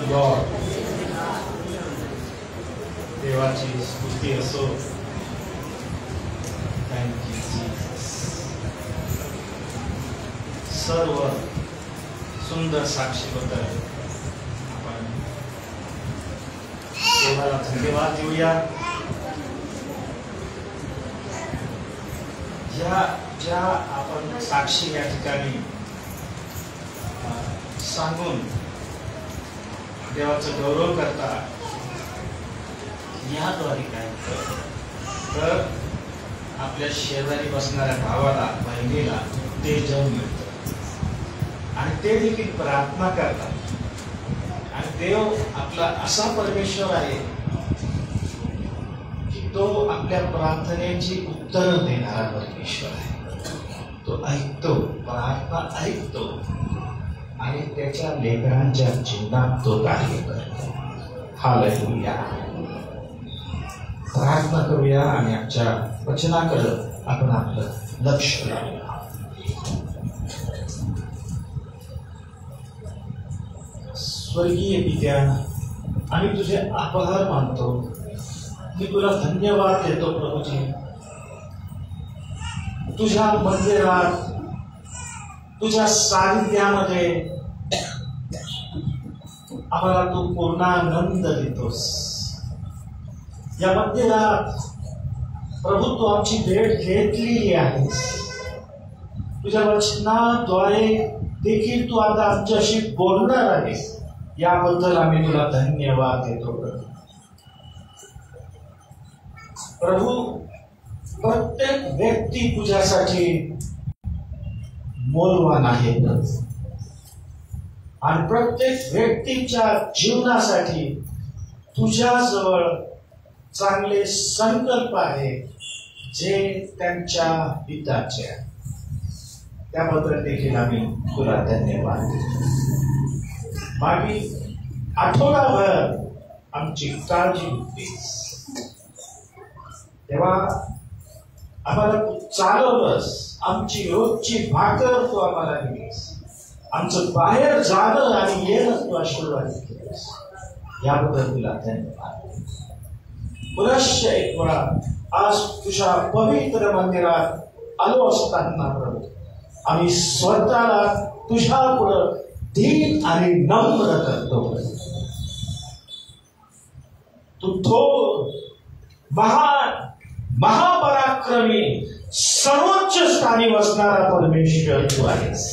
God. देवाची स्तुती असो. Thank you Jesus. सर्व सुंदर साक्षीबद्दल आपण देवाला धन्यवाद देऊया. ज्या आपण साक्षी या ठिकाणी सांगून देवाचा गौरव करता, याद्वारे काय तर आपल्या शेजारी बसणाऱ्या भावाला बहिणीला ते जग मिळतं आणि ते देखील प्रार्थना करतात. आणि देव आपला असा परमेश्वर आहे की तो आपल्या प्रार्थनेची उत्तर देणारा परमेश्वर आहे. तो ऐकतो, प्रार्थना ऐकतो आणि त्याच्या लेकरांच्या जीवनात तो कार्य करतो. हालेलुया. प्रार्थना करूया आणि आमच्या वचनाकडे आपण आपलं लक्ष लावूया. स्वर्गीय पित्या, आम्ही तुझे आभार मानतो. मी तुला धन्यवाद देतो प्रभूजी. तुझ्या मंदिरात, तुझ्या सानिध्यामध्ये आम्हाला तू पूर्णानंद देतोस. या मंदिरात प्रभू तू आमची भेट घेतलेली आहेस. तुझ्या वचनाद्वारे देखील तू आता आमच्याशी बोलणार आहेस. याबद्दल आम्ही तुला धन्यवाद देतो प्रभू. प्रत्येक व्यक्ती तुझ्यासाठी मौल्यवान आहे आणि प्रत्येक व्यक्तीच्या जीवनासाठी तुझ्याजवळ चांगले संकल्प आहे जे त्यांच्या हिताचे आहे. त्याबद्दल देखील आम्ही तुला धन्यवाद देतो. मागे आठवडाभर आमची काळजी होतीस तेव्हा आम्हाला तू चालवलंस. आमची रोजची भाकर तू आम्हाला दिलीस. आमचं बाहेर जाणं आणि येणं तू आशीर्वाद केलंस. याबद्दल तुला धन्यवाद. पुनश्च एक वेळा आज तुझ्या पवित्र मंदिरात आलो असताना प्रभू आम्ही स्वतःला तुझ्या पुढं दीन आणि नम्र करतो. तू थोर, महान, महापराक्रमी, सर्वोच्च स्थानी बसणारा परमेश्वर तू आहेस.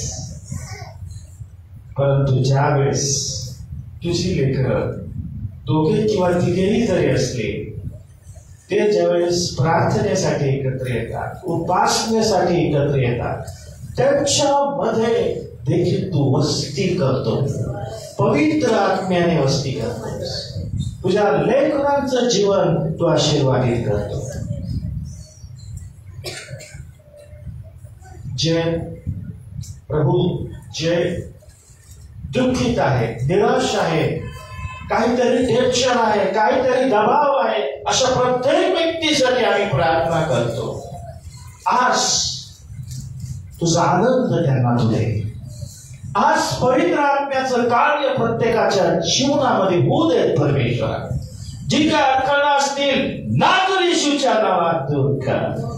परंतु ज्यावेळेस तुझी लेकरं दोघे किंवा तिघेही जरी असले, ते ज्यावेळेस प्रार्थनेसाठी एकत्र येतात, उपासनेसाठी एकत्र येतात, त्यांच्यामध्ये देखील तू वस्ती करतो. पवित्र आत्म्याने वस्ती करतोस. तुझ्या लेकरांचं जीवन तू आशीर्वादित करतो. जे प्रभू जे दुःखित आहे, निराश आहे, काहीतरी टेन्शन आहे, काहीतरी दबाव आहे, अशा प्रत्येक व्यक्तीसाठी आम्ही प्रार्थना करतो. आज तुझा आनंद त्यांना दे. आज पवित्र आत्म्याचं कार्य प्रत्येकाच्या जीवनामध्ये होऊ देत परमेश्वरा. जी काय अडचणी असतील नाजर येशूच्या नावात दूर कर.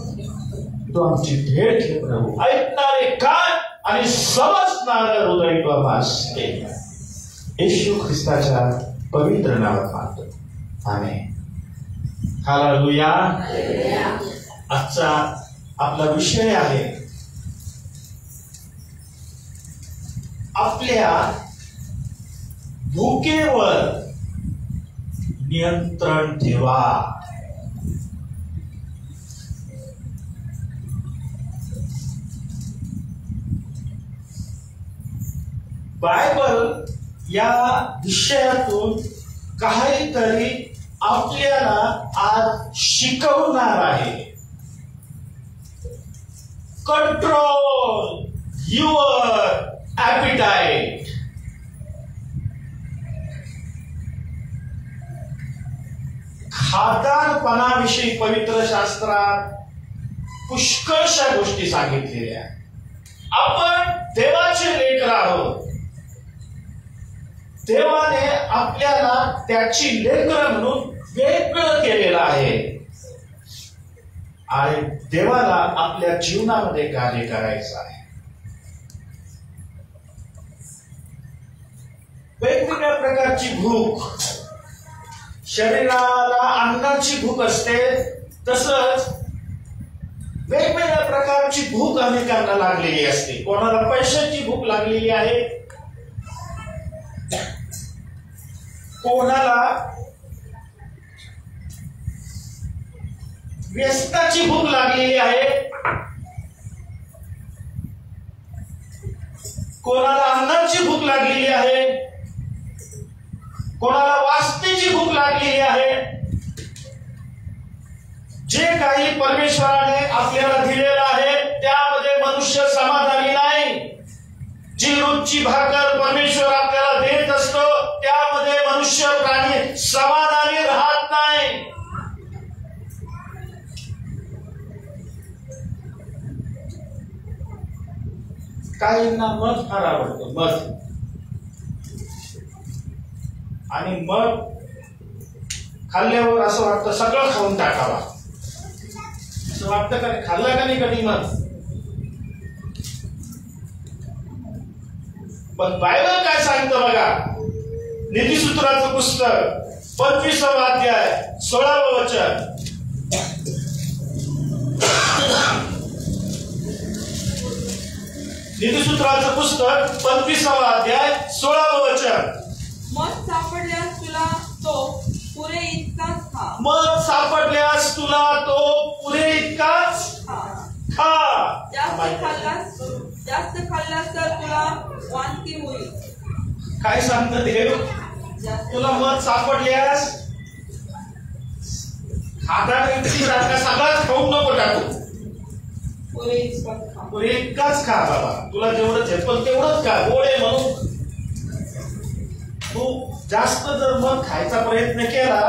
तो आमची भेट घे प्रभू. ऐकणारे कान आणि समजणारे हृदय तू आम्हास दे. येशू ख्रिस्ताच्या पवित्र नावात मागतो. आमेन. हालेलुया. आजचा आपला विषय आहे आपल्या भुकेवर नियंत्रण ठेवा. बायबल या विषयातून काहीतरी आपल्याला आज शिकवणार आहे. Control your ॲपिटाईट. खादारपणाविषयी पवित्र शास्त्रात पुष्कळशा गोष्टी सांगितलेल्या आहेत. आपण देवाचे लेकर आहोत. देवाने आपल्याला त्याची लेकरं म्हणून वेगळं केलेलं आहे आणि देवाला आपल्या जीवनामध्ये कार्य करायचं आहे. वेगवेगळ्या प्रकारची भूक, शरीराला अन्नाची भूक असते, तसंच वेगवेगळ्या प्रकारची भूक अनेकांना लागलेली असते. कोणाला पैशाची भूक लागलेली आहे, कोणाला व्यसनाची भूक लागलेली आहे, कोणाला अन्नाची भूक लागलेली आहे, कोणाला वासनेची भूक लागलेली आहे. जे काही परमेश्वराने आपल्याला दिलेलं आहे त्यामध्ये मनुष्य समाधानी नाही. जी रोजची भाकर परमेश्वर आपल्याला देत असतो त्यामध्ये मनुष्य प्राणी समाधानी राहत नाही. काहींना मध फार आवडतं, मध. आणि मध खाल्ल्यावर असं वाटतं सगळं खाऊन टाकावा, असं वाटतं का? खाल्ला का नाही कधी मध? पण बायबल काय सांगतं बघा. नीतिसूत्राचं पुस्तक 25वा अध्याय 16वे वचन. नीतिसूत्राचं पुस्तक 25वा अध्याय 16वे वचन. मध सापडल्यास तुला तो पुरे इतकाच खा. मध सापडल्यास तुला तो पुरे इतकाच खा. जास्त खाल्लास तर तुला वांती होईल. काय सांगतं देव? तुला मध सापडल्यास खाता सगळाच खाऊ नको टाकू, पुरे इतकाच खा बाबा. तुला जेवढं झेपल तेवढंच खा. गोळे म्हणून तू जास्त जर मध खायचा प्रयत्न केला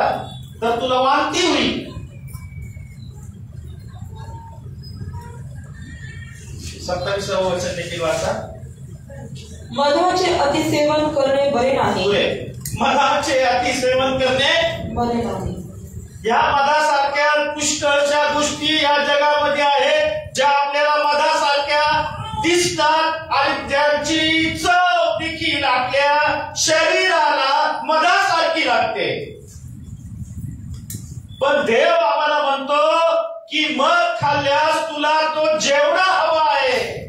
तर तुला वांती होईल. 27वे वचन देखील वाचा. मधाचे अतिसेवन करणे बरे नाही. मधाचे अतिसेवन करणे बरे नाही. या मधासारख्या पुष्कळच्या गोष्टी या जगामध्ये आहेत ज्या आपल्याला मधासारख्या दिसतात आणि त्यांची चव देखील आपल्या शरीराला मधासारखी लागते. पण देव आम्हाला म्हणतो की मध खाल्ल्यास तुला तो जेवढा हवा आहे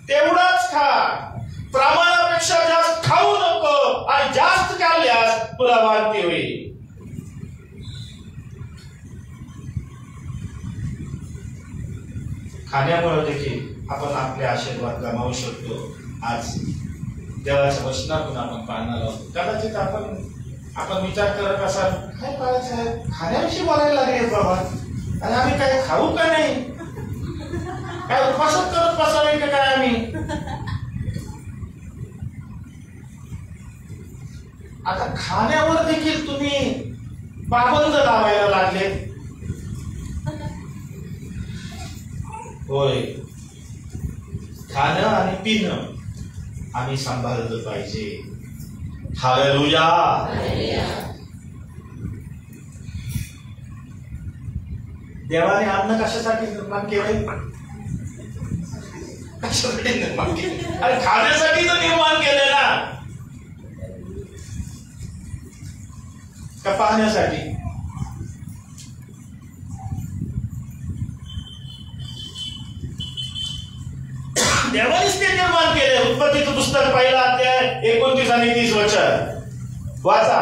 तेवढाच खा, प्रमाणापेक्षा जास्त खाऊ नको. आणि जास्त खाल्ल्यास तुला वांती होईल. खाण्यामुळे देखील आपण आपले आशीर्वाद गमावू शकतो. आज देवाच्या वचनातून आपण पाहणार आहोत. कदाचित आपण विचार करत असाल, काय करायचं, खाण्याविषयी बोलायला लागले बाबा, आणि आम्ही काय खाऊ का नाही, काय उपासच करत बसावे का काय आम्ही? आता खाण्यावर देखील तुम्ही पाबंद लावायला लागले. होय, खाणं आणि पिणं आम्ही सांभाळलं पाहिजे. हालेलुया. देवाने अन्न कशासाठी निर्माण केले? कशासाठी निर्माण केले? अरे खाण्यासाठी तर निर्माण केले ना, का पाहण्यासाठी? देवानेच ते निर्माण केले. उत्पत्तीचं पुस्तक 1 अध्याय 29 आणि 30 वचन वाचा.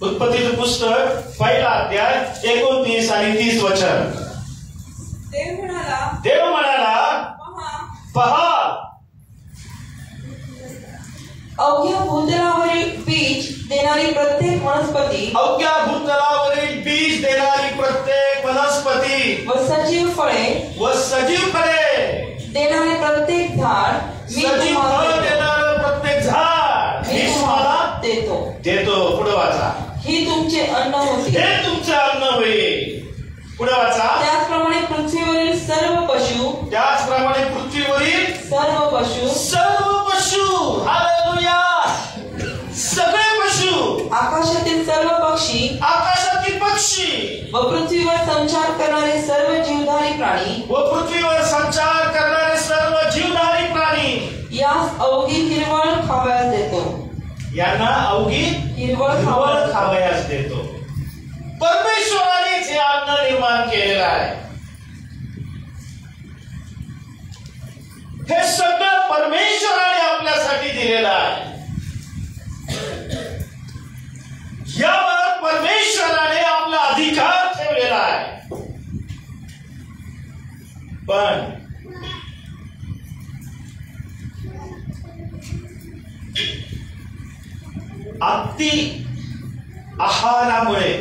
उत्पत्तीचं पुस्तक 1 अध्याय 29 आणि 30 वचन. देव म्हणाला, पहा, अवघ्या भूतलावरील बीज देणारी प्रत्येक वनस्पती, अवघ्या भूतलावरील बीज देणारी प्रत्येक वनस्पती व सजीव फळे देणारे प्रत्येक झाड, सजीव फळ देणारं प्रत्येक झाड मी तुम्हाला देतो. पुढे वाचा. ही तुमचे अन्न होते. हे तुमचे अन्न होईल. पुढे वाचा. त्याचप्रमाणे पृथ्वीवरील सर्व पशु यांना अवघी हिरवळ खावयास देतो. परमेश्वरानेच हे अन्न निर्माण केलेलं आहे. हे सगळं परमेश्वराने आपल्यासाठी दिलेलं आहे. यावर परमेश्वराने आपला अधिकार ठेवलेला आहे. पण अति आहारामुळे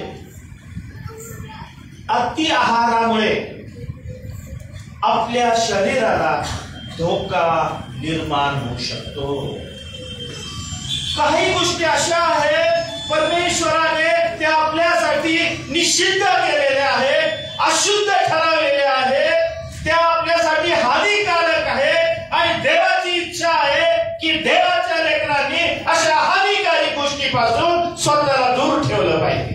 आपल्या शरीराला धोका निर्माण होऊ शकतो. काही गोष्टी अशा आहेत परमेश्वराने त्या आपल्यासाठी निषिद्ध केलेल्या आहेत, अशुद्ध ठरवलेल्या आहेत, त्या आपल्यासाठी हानिकारक आहे. आणि देवाची इच्छा आहे की देवाच्या लेकरांनी अशा हानिकारक गोष्टीपासून स्वतःला दूर ठेवलं पाहिजे.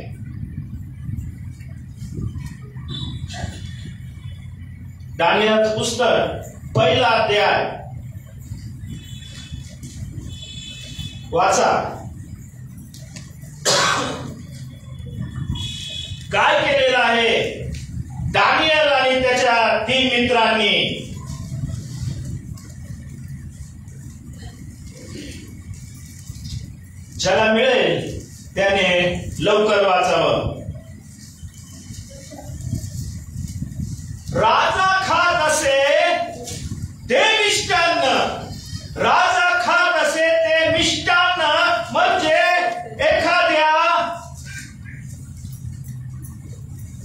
दानिएलचं पुस्तक 1 अध्याय वाचा. काय केलेलं आहे दानिएल आणि त्याच्या 3 मित्रांनी? ज्याला मिळेल त्याने लवकर वाचावं. राजा खात असे ते मिष्टान्न, राजा खात असे ते मिष्टान्न म्हणजे एखाद्या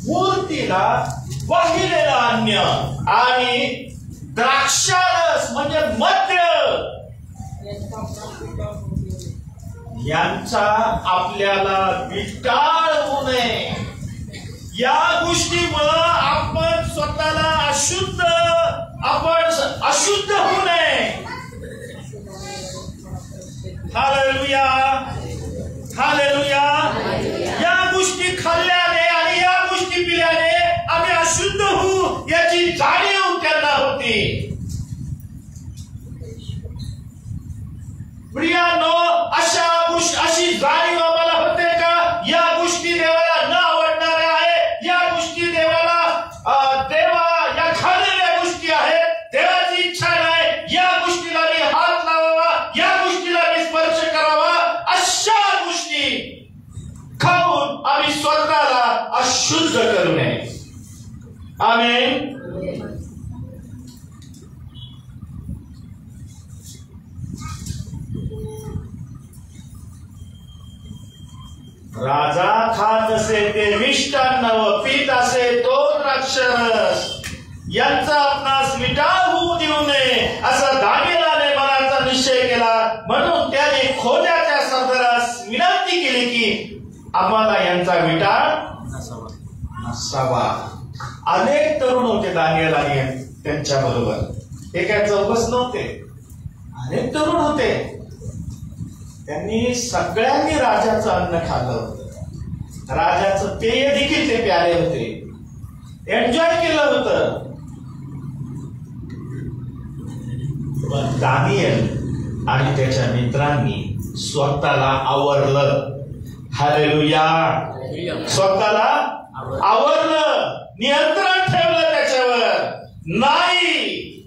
मूर्तीला वाहिलेलं अन्न आणि द्राक्षारस म्हणजे मद्य यांचा आपल्याला विटाळ होऊ नये. या गोष्टीमुळे आपण स्वतःला अशुद्ध होऊ नये. Hallelujah, hallelujah. या गोष्टी खाल्ल्याने आणि या गोष्टी पिल्याने आम्ही अशुद्ध होऊ याची जाणीव त्यांना होती. प्रियानो, अशी जाणीव आम्हाला होते का या गोष्टी देवाला न आवडणाऱ्या आहे, या गोष्टी देवाला या खाल्लेल्या गोष्टी आहेत, देवाची इच्छा नाही, या गोष्टीला मी हात लावावा, या गोष्टीला मी स्पर्श करावा, अशा गोष्टी खाऊन आम्ही स्वतःला अशुद्ध करू नये. आमेन. राजा खात असे ते मिष्टान्न व पीत असे तो द्राक्षरस यांचा आपणास विटाळ होऊ देऊ नये असा दानिएलाने मनाचा निश्चय केला. म्हणून त्याने खोद्याच्या सरदारास विनंती केली की आम्हाला यांचा विटाळ नसावा. अनेक तरुण होते दानिएल आणि त्यांच्या बरोबर. हे काय चौकस नव्हते, अनेक तरुण होते. त्यांनी सगळ्यांनी राजाचं अन्न खाल्लं होतं, राजाचं पेय देखील ते प्याले होते, एन्जॉय केलं होतं. पण दानिएल आणि त्याच्या मित्रांनी स्वतःला आवरलं. हालेलुया. स्वतःला आवरलं, नियंत्रण ठेवलं त्याच्यावर. नाही,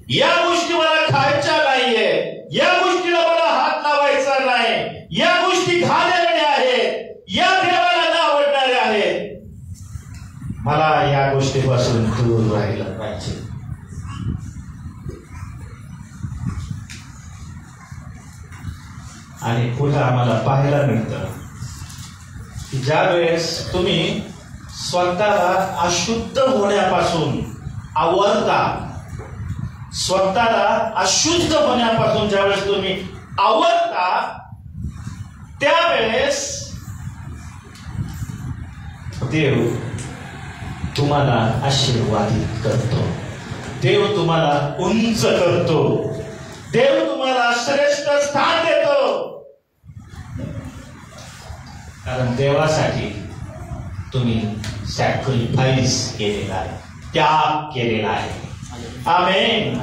या गोष्टी मला खायच्या नाहीये, या गोष्टीला मला हात लावायचा नाही, या गोष्टी घाणेरड्या आहेत, या देवाला न आवडणाऱ्या आहेत, मला या गोष्टीपासून दूर राहिलं पाहिजे. आणि पुढे आम्हाला पाहायला मिळतं की ज्या वेळेस तुम्ही स्वतःला अशुद्ध होण्यापासून आवरता, स्वतःला अशुद्ध होण्यापासून ज्यावेळेस तुम्ही आवरता, त्यावेळेस देव तुम्हाला आशीर्वादित करतो, देव तुम्हाला उंच करतो, देव तुम्हाला श्रेष्ठ स्थान देतो. कारण देवासाठी तुम्ही सॅक्रिफाईस केलेला आहे, त्याग केलेला आहे. आमेन.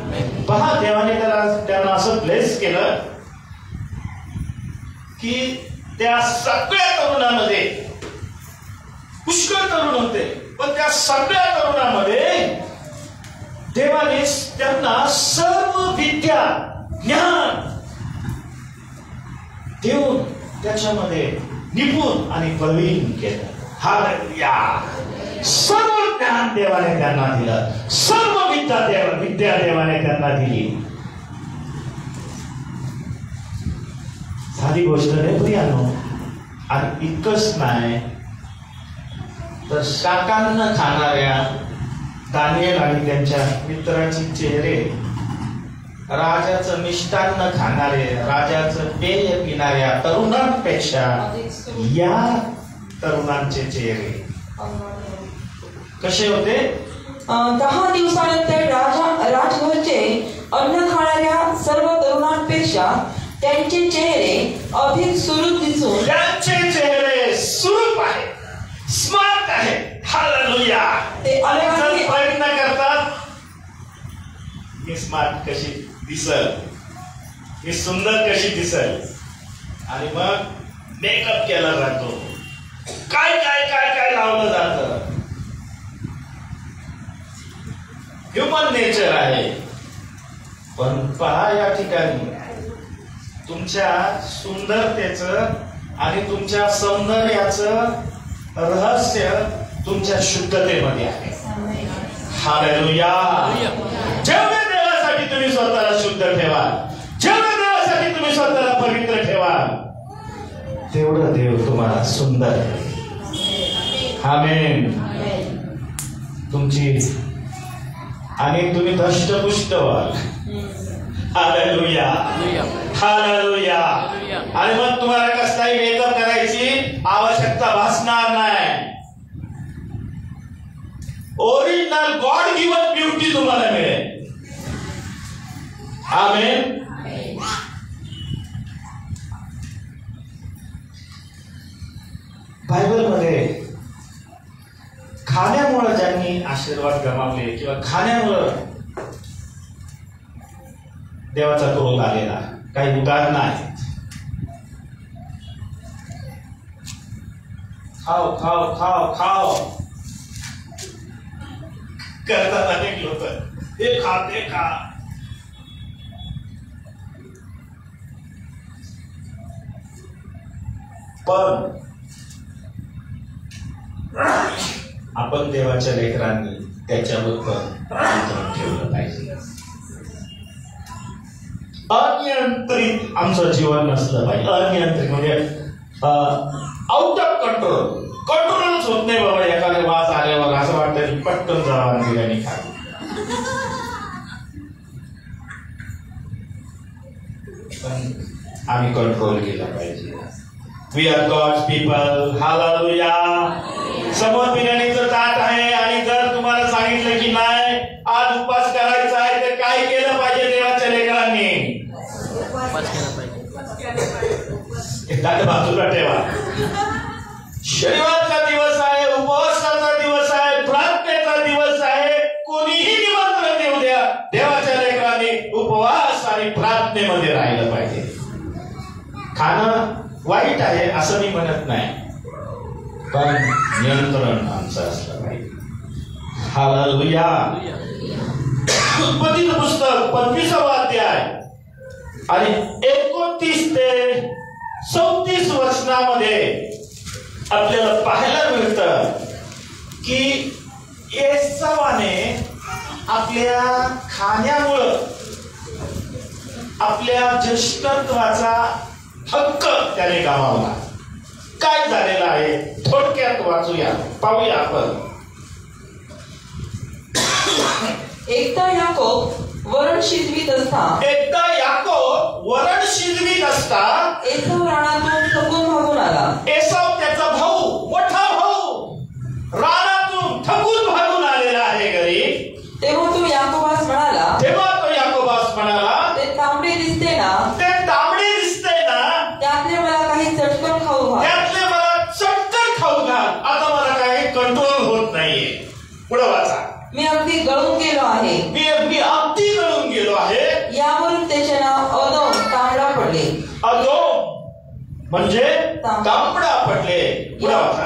पहा, देवाने त्यांना असं ब्लेस केलं की त्या सगळ्या तरुणांमध्ये पुष्कळ तरुण होते, पण त्या सगळ्या तरुणांमध्ये देवाने त्यांना सर्व विद्या ज्ञान देऊन त्याच्यामध्ये निपुण आणि प्रवीण केलं. हालेलुया. सर्व ज्ञान देवाने त्यांना दिलं, सर्व विद्या देवाने त्यांना दिली. साधी गोष्ट नाही प्रियानो. आणि इतकंच नाही तर शाकान्न खाणाऱ्या दानिएल आणि त्यांच्या मित्राचे चेहरे, राजाचं मिष्टान्न खाणारे, राजाचं पेय पिणाऱ्या तरुणांपेक्षा या तरुणांचे चेहरे कसे होते? 10 दिवसानंतर राजघरचे अन्न खाणाऱ्या सर्व तरुणांपेक्षा त्यांचे चेहरे अधिक सुरूप दिसून, त्यांचे चेहरे सुरूप आहे, स्मार्ट आहे. हालेलुया. ते अनेक प्रयत्न करतात मी स्मार्ट कशी दिसल, मी सुंदर कशी दिसल, आणि मग मेकअप केला जातो, काय काय काय काय लावलं जातं. ह्युमन नेचर आहे. पण पहा या ठिकाणी तुमच्या सुंदरतेचं आणि तुमच्या सौंदर्याचं रहस्य तुमच्या शुद्धतेमध्ये आहे. हालेलुया. जेवढे देवासाठी तुम्ही स्वतःला शुद्ध ठेवा, जेवढे देवासाठी तुम्ही स्वतःला पवित्र ठेवा, तेवढं देव तुम्हाला सुंदर. आमेन. तुमची आणि तुम्ही धष्टपुष्ट व्हाल. हालेलुया. हालेलुया. आणि मग तुम्हाला कसलाही मेकअप करायची आवश्यकता भासणार नाही. ओरिजिनल गॉड गिवन ब्युटी तुम्हाला मिळेल. आमेन. बायबलमध्ये खाण्यामुळे ज्यांनी आशीर्वाद गमावले किंवा खाण्यामुळे देवाचा क्रोध आलेला काही उदाहरणं आहेत. खाओ खाओ खाओ खाओ करतात अनेक लोक. ते खा ते खा. पण आपण देवाच्या लेकरांनी त्याच्याबद्दल नियंत्रण ठेवलं पाहिजे. अनियंत्रित आमचं जीवन नसलं पाहिजे. अनियंत्रित म्हणजे आउट ऑफ कंट्रोल. कंट्रोलच होत नाही बाबा. एखाद्या वास आल्यावर असं वाटतं की पटकन जावा बिर्याणी खा. पण आम्ही कंट्रोल केला पाहिजे. We are God's people. Hallelujah. समोर बिर्याणीचं ताट आहे आणि जर तुम्हाला सांगितलं की नाही आज उपवास करायचा आहे तर काय केलं पाहिजे देवाच्या लेकरांनी? ताट बाजूला ठेवा. शनिवारचा दिवस आहे, उपवासाचा दिवस आहे, प्रार्थनेचा दिवस आहे. कोणीही निमंत्रण देऊ द्या, देवाच्या लेकरांनी उपवास आणि प्रार्थनेमध्ये राहिलं पाहिजे. खाणं वाईट आहे असं मी म्हणत नाही, पण नियंत्रण आमचं असलं पाहिजे. हालेलुया. उत्पत्तीचं पुस्तक 25वा अध्याय आणि 29 ते 34 वचनामध्ये आपल्याला पाहायला मिळतं की एसावाने आपल्या खाण्यामुळं आपल्या ज्येष्ठत्वाचा हक्क त्याने गमावला. काय झालेलं आहे थोडक्यात वाचूया, पाहूया आपण. एकदा याकोब वरण शिजवीत असता एसाव रानातून थकून भागून आला. एसाव त्याचा भाऊ, मोठा भाऊ रानातून थकून भागून आलेला आहे घरी. तेव्हा तो याकोबास म्हणाला, ते तांबडे दिसते ना, त्यातले मला काही चटकन खाऊ घाल. आता मला काही कंट्रोल होत नाहीये. पुढे वाचा. मी अगदी गळून गेलो आहे. यावरून त्याचे नाव अदोम तांबडा पडले. अदोम म्हणजे तांबडा पडले.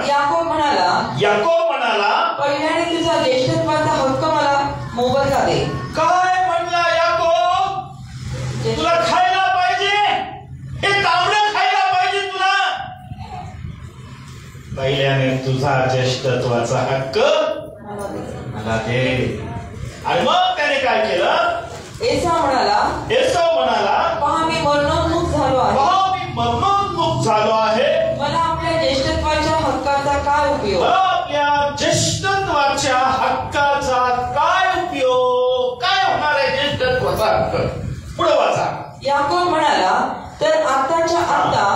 याकोब म्हणाला पहिल्याने तुझा ज्येष्ठत्वाचा हक्क मला मोबदला दे. काय म्हणला याकोब? तुला खायला पाहिजे, हे तांबडं खायला पाहिजे तुला. पहिल्याने तुझा ज्येष्ठत्वाचा हक्क मला दे. आणि मग त्याने काय केलं? एसाव म्हणाला पहा मी मरणोन्मुख झालो आहे. मला आपल्या ज्येष्ठत्वाच्या हक्काचा काय उपयोग? काय होणार आहे ज्येष्ठत्वाचा हक्क? पुढे वाचा. याकोब म्हणाला तर आताच्या आता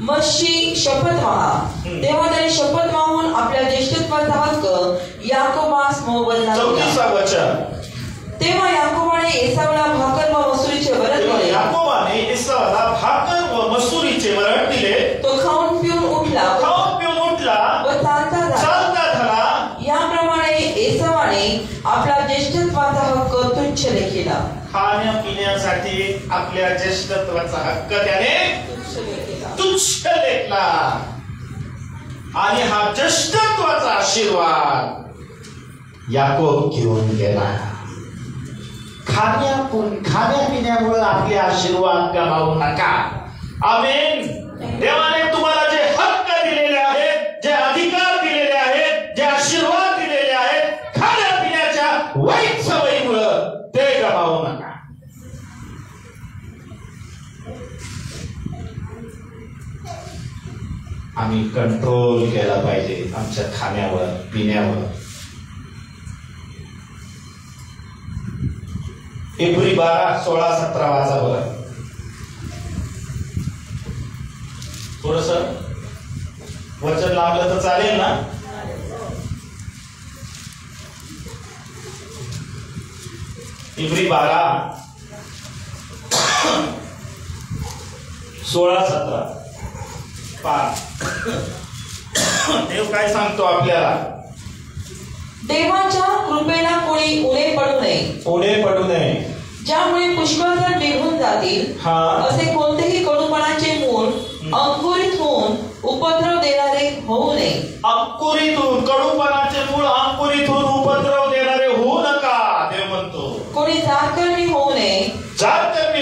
मशी शपथ वाहा. तेव्हा त्याने शपथ वाहून आपल्या ज्येष्ठत्वाचा हक्क याकोबास मोबदला दिला. 34 वचन. तेव्हा याकोबाने एसावला भाकर व मसुरीचे वरण दिले. याकोबाने एसावला भाकर व मसुरीचे वरण दिले. तो खाऊन पिऊन उठला व चालता झाला. याप्रमाणे एसावाने आपला ज्येष्ठत्वाचा हक्क तुच्छ लेखिला. खाण्यापिण्यासाठी आपल्या ज्येष्ठत्वाचा हक्क त्याने तुच्छ लेखला. आणि हा ज्येष्ठत्वाचा आशीर्वाद याकोब घेऊन गेला. खाण्यापिण्यामुळे आपले आशीर्वाद गमावू नका. आमेन. देवाने तुम्हाला जे हक्क दिलेले आहेत, जे अधिकार दिलेले आहेत, जे आशीर्वाद दिलेले आहेत, खाण्यापिण्याच्या वाईट सवयीमुळे ते गमावू नका. आम्ही कंट्रोल केला पाहिजे आमच्या खाण्यावर पिण्यावर. इब्री 12:16-17 वाचा बघा. थोडस वचन लावलं तर चालेल ना? इब्री 12:16-17 देव काय सांगतो आपल्याला? देवाच्या कृपेला कोणी उणे पडू नये. ज्यामुळे पुष्कळजण निघून जातील असे कोणतेही कडूपणाचे मूळ अंकुरित होऊन उपद्रव देणारे होऊ नये. कडूपणाचे मूळ अंकुरित होऊन उपद्रव देणारे होऊ नका. देव म्हणतो कोणी जातकर्मी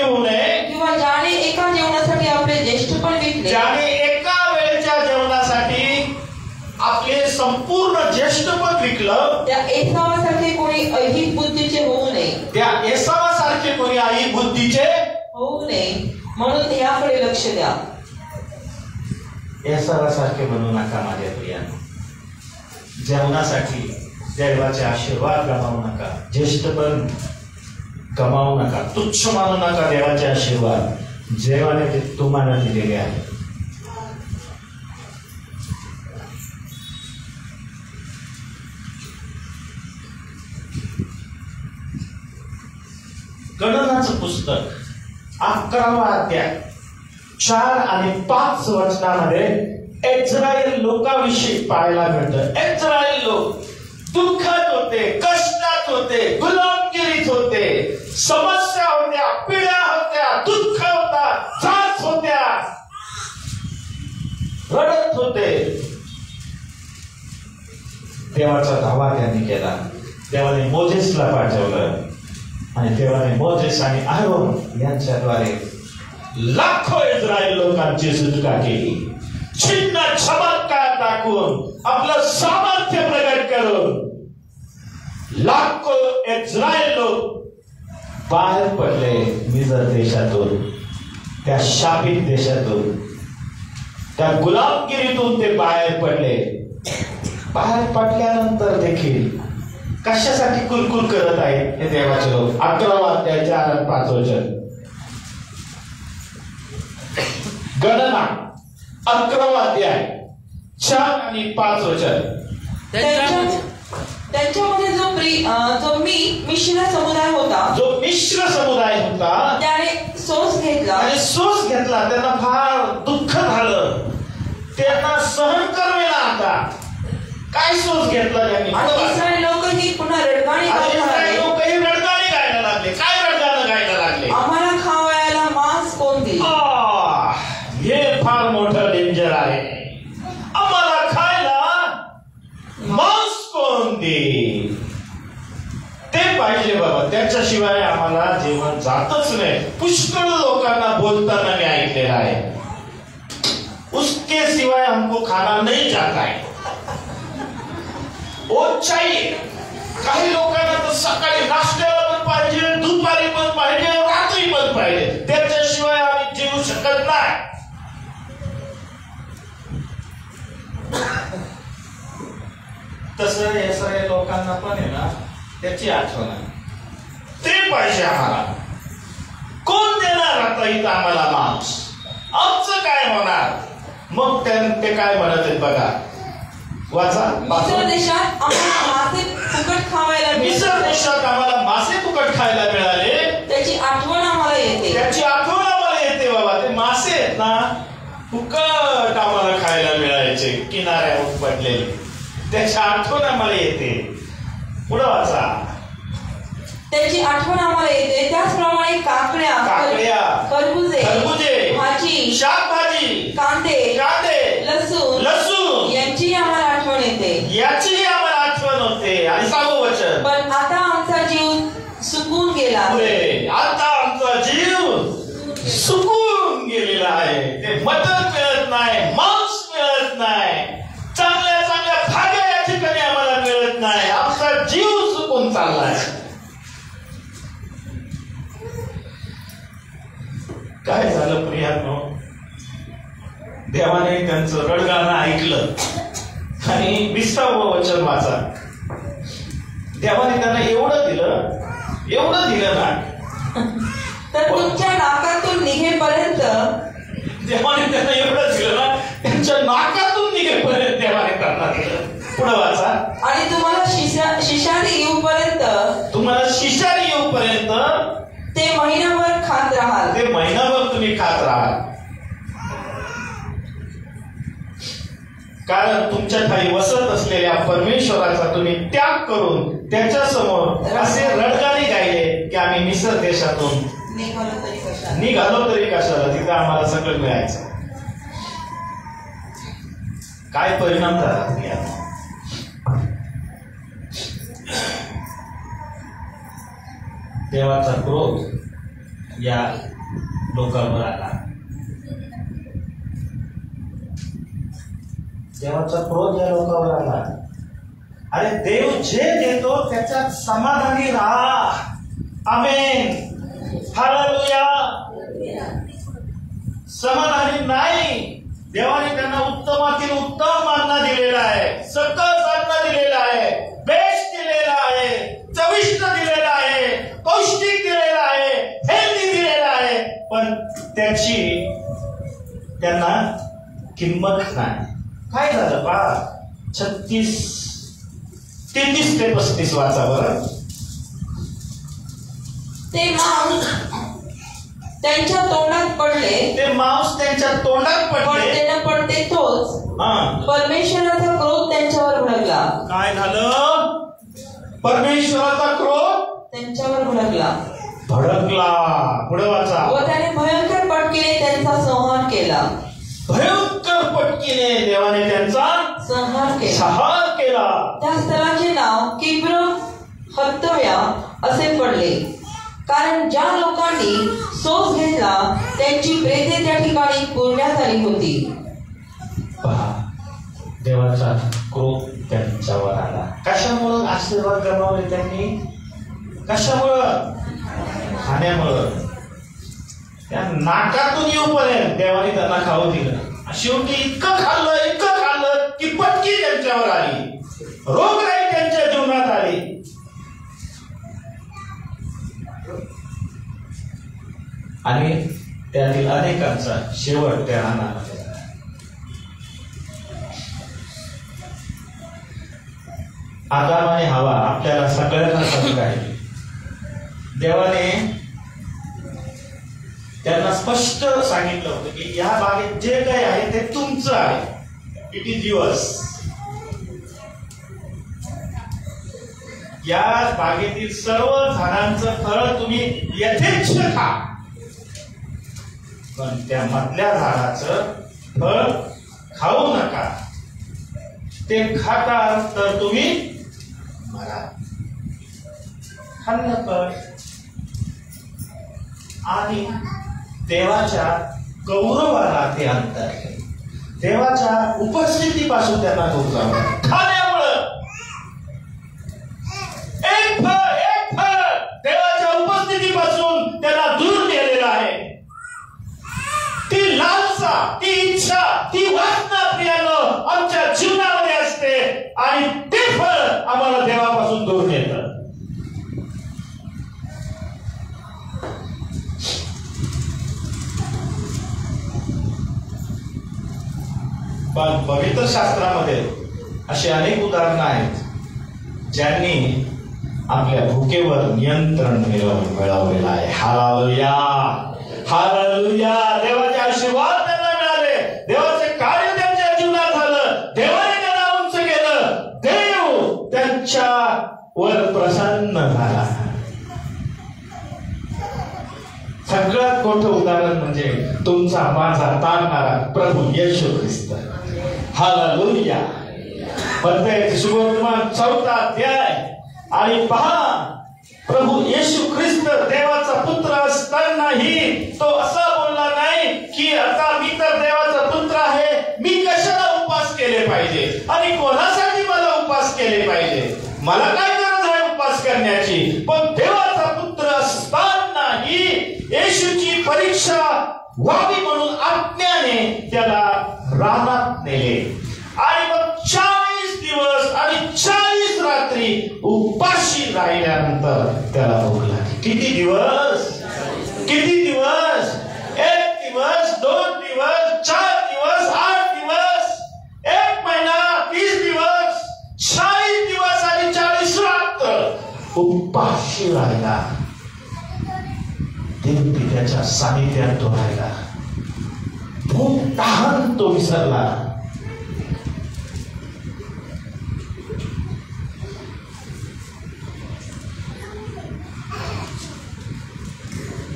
होऊ नये किंवा ज्याने एका जेवणासाठी आपले ज्येष्ठपण विकले. ज्याने एका वेळच्या जेवणासाठी आपले संपूर्ण ज्येष्ठपण विकलं. त्या एसावासारखे कोणी ऐहिक बुद्धीचे होऊ नये. ऐहिक बुद्धीचे होऊ नये म्हणून याकडे लक्ष द्या. एसावासारखे बनू नका माझ्या प्रियांनो. जेवणासाठी देवाचे आशीर्वाद गमावू नका. ज्येष्ठपण गमावू नका. तुच्छ मानू नका देवाचे आशीर्वाद. देवाने ते तुम्हाला दिलेले आहे. गणनाचं पुस्तक 11वा अध्याय 4 आणि 5 वचनामध्ये इस्रायल लोकांविषयी पाहायला मिळतं. इस्रायल लोक दुःखात होते, कष्टात होते, गुलामगिरीत होते, समस्या होत्या, पिढ्या होत्या, दुःख होता, त्रास होत्या, रडत होते. देवाचा धावा त्यांनी केला. देवाने मोजेसला पाठवलं आणि देवाने मोजेस आणि आरोन यांच्याद्वारे लाखो इस्रायल लोकांची सुटका केली. चिन्ह चमत्कार दाखवून आपलं सामर्थ्य प्रगट करून लाखो इस्रायल लोक बाहेर पडले मिस्र देशातून, त्या शापित देशातून, त्या गुलामगिरीतून ते बाहेर पडले. बाहेर पडल्यानंतर देखील कशासाठी कुलकुल करत आहेत हे देवाचे लोक. 11वा अध्याय 4 आणि 5 वचन. गणना 11वा अध्याय 4 आणि 5 वचन. त्यांच्यामध्ये जो मिश्र समुदाय होता त्याने सोस घेतला. त्यांना फार दुःख झालं. त्यांना सहन करवेना. आता काय सोस घेतला त्यांनी? इस्रायल लोकही पुन्हा रडगाणी गायला लागले. काय रडगाणं गायला लागले? आम्हाला खावायला मांस कोण दिले? हे फार मोठं डेंजर आहे. आहे, आम्हाला खायला मांस कोण दे? ते पाहिजे बाबा, त्याच्याशिवाय आम्हाला जेवण जातच नाही. पुष्कळ लोकांना बोलताना मी ऐकलेलं आहे, उसके सिवाय हमको खाना नहीं जाता है. वो चाहिए. काही लोकांना तर सकाळी नाश्त्याला पण पाहिजे, दुपारी पण पाहिजे, रात्री पण पाहिजे, त्याच्याशिवाय आम्ही जेवू शकत नाही. तसं या सगळ्या लोकांना पण आहे ना त्याची आठवण आहे. ते पाहिजे आम्हाला. कोण देणार आता इथं आम्हाला मांस? आमचं काय होणार? मग ते काय म्हणत आहेत बघा, वाचा. मिस्र देशात आम्हाला मासे फुकट खायला मिस्र देशात आम्हाला मासे फुकट खायला मिळाले, त्याची आठवण आम्हाला येते. त्याची आठवण आम्हाला येते बाबा. ते मासे आहेत ना फुकट आम्हाला खायला मिळायचे किनाऱ्यावर पडलेले, त्याची आठवण आम्हाला येते. पुढे वाचा. त्याची आठवण आम्हाला येते. त्याचप्रमाणे काकड्या, खरबुजे, भाजी, शाकभाजी, कांदे, लसूण यांची आम्हाला आठवण येते. याचीही आम्हाला आठवण होते. आणि सांगू वचन, पण आता आमचा जीव सुकून गेला. आता आमचा जीव सुकून गेलेला आहे. ते मटण मिळत नाही, मांस मिळत नाही, चांगल्या चांगल्या भाज्या या ठिकाणी आम्हाला मिळत नाही. आमचा जीव सुकून चाललाय. काय झालं प्रियांनो? देवाने त्यांचं रडगाणं ऐकलं आणि 20वे वचन वाचा. देवाने त्यांना एवढं दिलं ना, तर तुमच्या नाकातून निघेपर्यंत, देवाने त्यांना एवढं दिलं ना, त्यांच्या नाकातून निघेपर्यंत देवाने त्यांना दिलं. पुढे वाचा. आणि तुम्हाला शिशारी येऊपर्यंत ते महिनाभर खात राहाल. ते महिनाभर तुम्ही खात राहाल. कारण तुमच्या ठाई वसत असलेल्या परमेश्वराचा तुम्ही त्याग करून त्याच्या समोर असे रडगाणे गायले की आम्ही मिस्र देशातून निघालो तरी कशाला, तिथं आम्हाला सगळं मिळायचं. काय परिणाम झाला? देवाचा क्रोध या लोकांवर आला. देवाचा क्रोध या लोकांवर आला. अरे देव जे देतो त्याच्यात समाधानी राहा. आमेन, हालेलुया. समाधानी नाही. देवाने त्यांना उत्तमातील उत्तम अन्न दिलेला आहे, सकस अन्न दिलेला आहे, बेस्ट दिलेला आहे, चविष्ट दिलेला आहे, पौष्टिक दिलेला आहे, हेल्दी दिलेला आहे, पण त्याची त्यांना किंमत नाही. काय झालं पहा, 33 ते 35 वाचा बरं. ते मांस त्यांच्या तोंडात पडले, ते मांस त्यांच्या तोंडात पडले, पण ते तोच परमेश्वराचा क्रोध त्यांच्यावर भडकला. काय झालं? परमेश्वराचा क्रोध त्यांच्यावर भडकला. पुढे वाचा. व त्याने भयंकर पटकीने त्यांचा संहार केला. भयंकर पटकीने देवाने त्यांचा संहार केला. त्या स्थळाचे नाव किब्रोत हत्तव्या असे पडले, कारण ज्या लोकांनी सोस घेतला त्यांची प्रेते त्या ठिकाणी पुरण्यात आली होती. पहा, देवाचा क्रोध त्यांच्यावर आला. कशामुळे आशीर्वाद गमावले त्यांनी? कशामुळं? खाण्यामुळं. त्या नाकातून येऊपर्यंत देवाने त्यांना खाऊ दिलं. शेवटी इतकं खाल्लं की पटकी त्यांच्यावर आली, रोगराई त्यांच्या जीवनात आली. आणि त्यातील अनेकांचा शेवट त्या रानामध्ये. आदाम आणि हवा आपल्याला सगळ्यांना सांगत आहे. देवाने त्यांना स्पष्ट सांगितलं होतं की या बागेत जे काही आहे ते तुमचं आहे. It is yours. या बागेतील सर्व झाडांचं फळ तुम्ही यथेच्छ खा, पण त्या मधल्या झाडाचं फळ खाऊ नका, ते खाता तर तुम्ही मरा. खाल्लं पण आणि देवाच्या गौरवाला ते अंतर, देवाच्या उपस्थितीपासून त्यांना दूर जाऊ. खाण्यामुळं एक फळ देवाच्या उपस्थितीपासून त्यांना दूर नेलेलं आहे. ती लालसा, ती इच्छा, ती वासना प्रियानं आमच्या जीवनामध्ये असते आणि ते फळ आम्हाला देवापासून दूर नेतं. पण पवित्र शास्त्रामध्ये अशी अनेक उदाहरणं आहेत ज्यांनी आपल्या भुकेवर नियंत्रण मिळवलेलं आहे. Hallelujah, hallelujah. देवाचे आशीर्वाद त्यांना मिळाले, देवाचे कार्य त्यांच्या जीवनात झालं, देवाने त्यांना उंच केलं, देव त्यांच्यावर प्रसन्न झाला. सगळ्यात मोठं उदाहरण म्हणजे तुमचा माझा तारणारा प्रभू येशू ख्रिस्त. हालेलुया. मत्ती सुवर्तमान 4 अध्याय आणि पहा, प्रभू येशू ख्रिस्त देवाचा पुत्र असतानाही तो असा बोलला नाही की आता मी तर देवाचा पुत्र आहे, मी कशाला उपास केले पाहिजे आणि कोणासाठी मला उपास केले पाहिजे, मला काय गरज आहे उपास करण्याची. पण देवाचा पुत्र असतानाही येशूची परीक्षा व्हावी म्हणून आज्ञाने त्याला रानात नेले आणि मग 40 दिवस आणि 40 रात्री उपाशी राहिल्यानंतर त्याला भूक लागली. किती दिवस, किती दिवस? 1 दिवस, 2 दिवस, 4 दिवस, 8 दिवस, 1 महिना, 30 दिवस, 40 दिवस आणि 40 रात्र उपाशी राहिला. देव त्याच्या सानिध्यात तो राहिला. भूक तहान तो विसरला.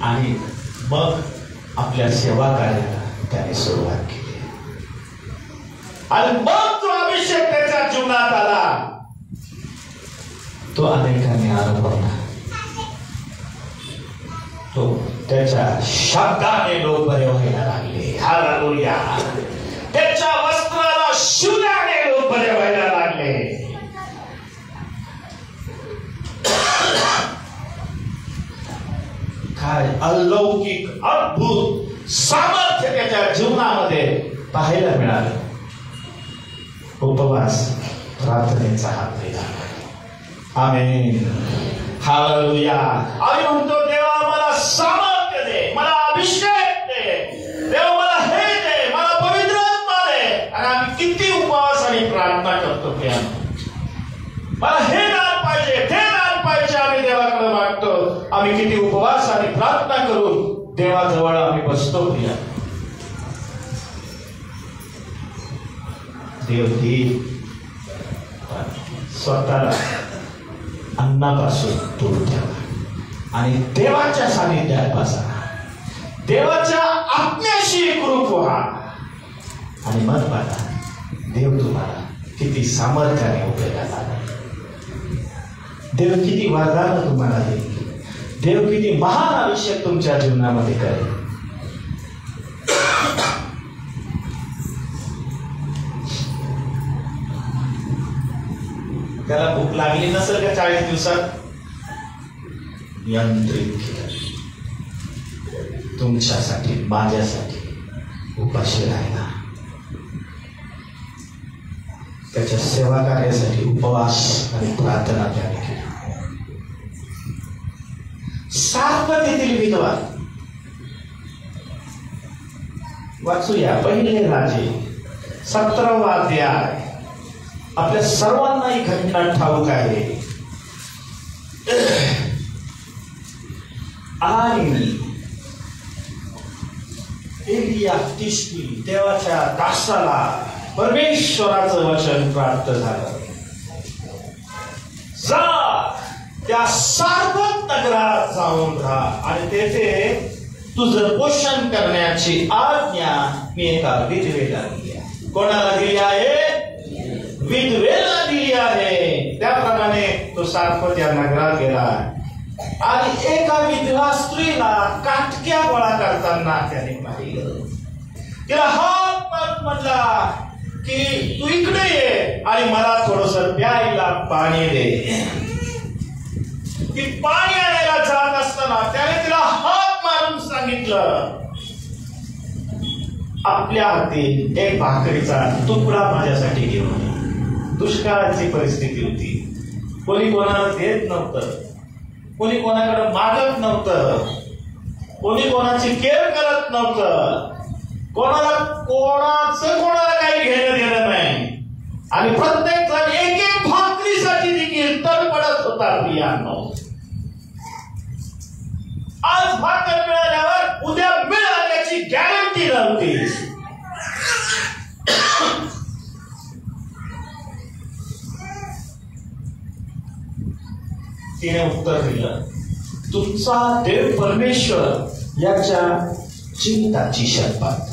आणि मग आपल्या सेवा कार्याला त्याने सुरुवात केली आणि मग तो अभिषेक त्याच्या जीवनात आला. तो अनेकांनी अनुभवला. तो त्याच्या शब्दाने लोक बरे व्हायला लागले. हालेलुया. त्याच्या वस्त्राला शिवण्याने लोक बरे व्हायला लागले. काय अलौकिक अद्भुत सामर्थ्य त्याच्या जीवनामध्ये पाहायला मिळालं. उपवास प्रार्थनेचा हात दिला. आमेन. हालेलुया. आम्ही म्हणतो देवा मला सामर्थ्य दे, मला अभिषेक दे, देव मला हे दे, मला पवित्र आत्मा दे. आणि आम्ही किती उपवास आणि प्रार्थना करतो प्रिया, मला हे दान पाहिजे, ते दान पाहिजे. आम्ही देवाकडे मागतो. आम्ही किती उपवास आणि प्रार्थना करून देवाजवळ आम्ही बसतो प्रिया. देव देव स्वतःला अन्नापासून दूर ठेवा आणि देवाच्या सानिध्यात बसा. देवाच्या आज्ञेशी एकरूप व्हा आणि मग बघा देव तुम्हाला किती सामर्थ्याने उपयोगाला आला. देव किती वरदान तुम्हाला देईल. देव किती महान अभिषेक तुमच्या जीवनामध्ये करेल. त्याला भूक लागली नसेल का 40 दिवसात? नियंत्रित केलं. तुमच्यासाठी, माझ्यासाठी उपाशी राहिला. त्याच्या सेवा कार्यासाठी उपवास आणि प्रार्थना त्याने केली. सारपतीतील विधवा वाचूया. पहिले राजे 17वा अध्याय. आपल्या सर्वांना ही घटना ठाऊक आहे. आणि एलिया तिष्ठी देवाच्या दासाला परमेश्वराचं वचन प्राप्त झालं. जा त्या सारपत नगरात जाऊन राहा आणि तेथे तुझं पोषण करण्याची आज्ञा मी एका विधवेला दिली आहे. कोणाला दिली आहे? विधवेला दिली आहे. त्याप्रमाणे तो सारफत या नगरात गेला आणि एका विधवा स्त्रीला काटक्या गोळा करताना त्याने पाहिलं. तिला हात मारून म्हणला की तू इकडे ये आणि मला थोडस प्यायला पाणी दे. ती पाणी आणायला जात असताना त्याने तिला हात मारून सांगितलं, आपल्या हाती एक भाकरीचा तुकडा माझ्यासाठी घेऊन. दुष्काळाची परिस्थिती होती. कोणी कोणाला देत नव्हतं, कोणी कोणाकडे मागत नव्हतं, कोणी कोणाची केअर करत नव्हतं, कोणाला काही घेणं देणं नाही. आणि प्रत्येक जण एक एक भाकरीसाठी देखील तडफडत होता. प्रियांनो, आज भाकर मिळाल्यावर उद्या मिळेल याची गॅरंटी नव्हती. तिने उत्तर दिलं, तुमचा देव परमेश्वर याच्या चिंताची शपथ,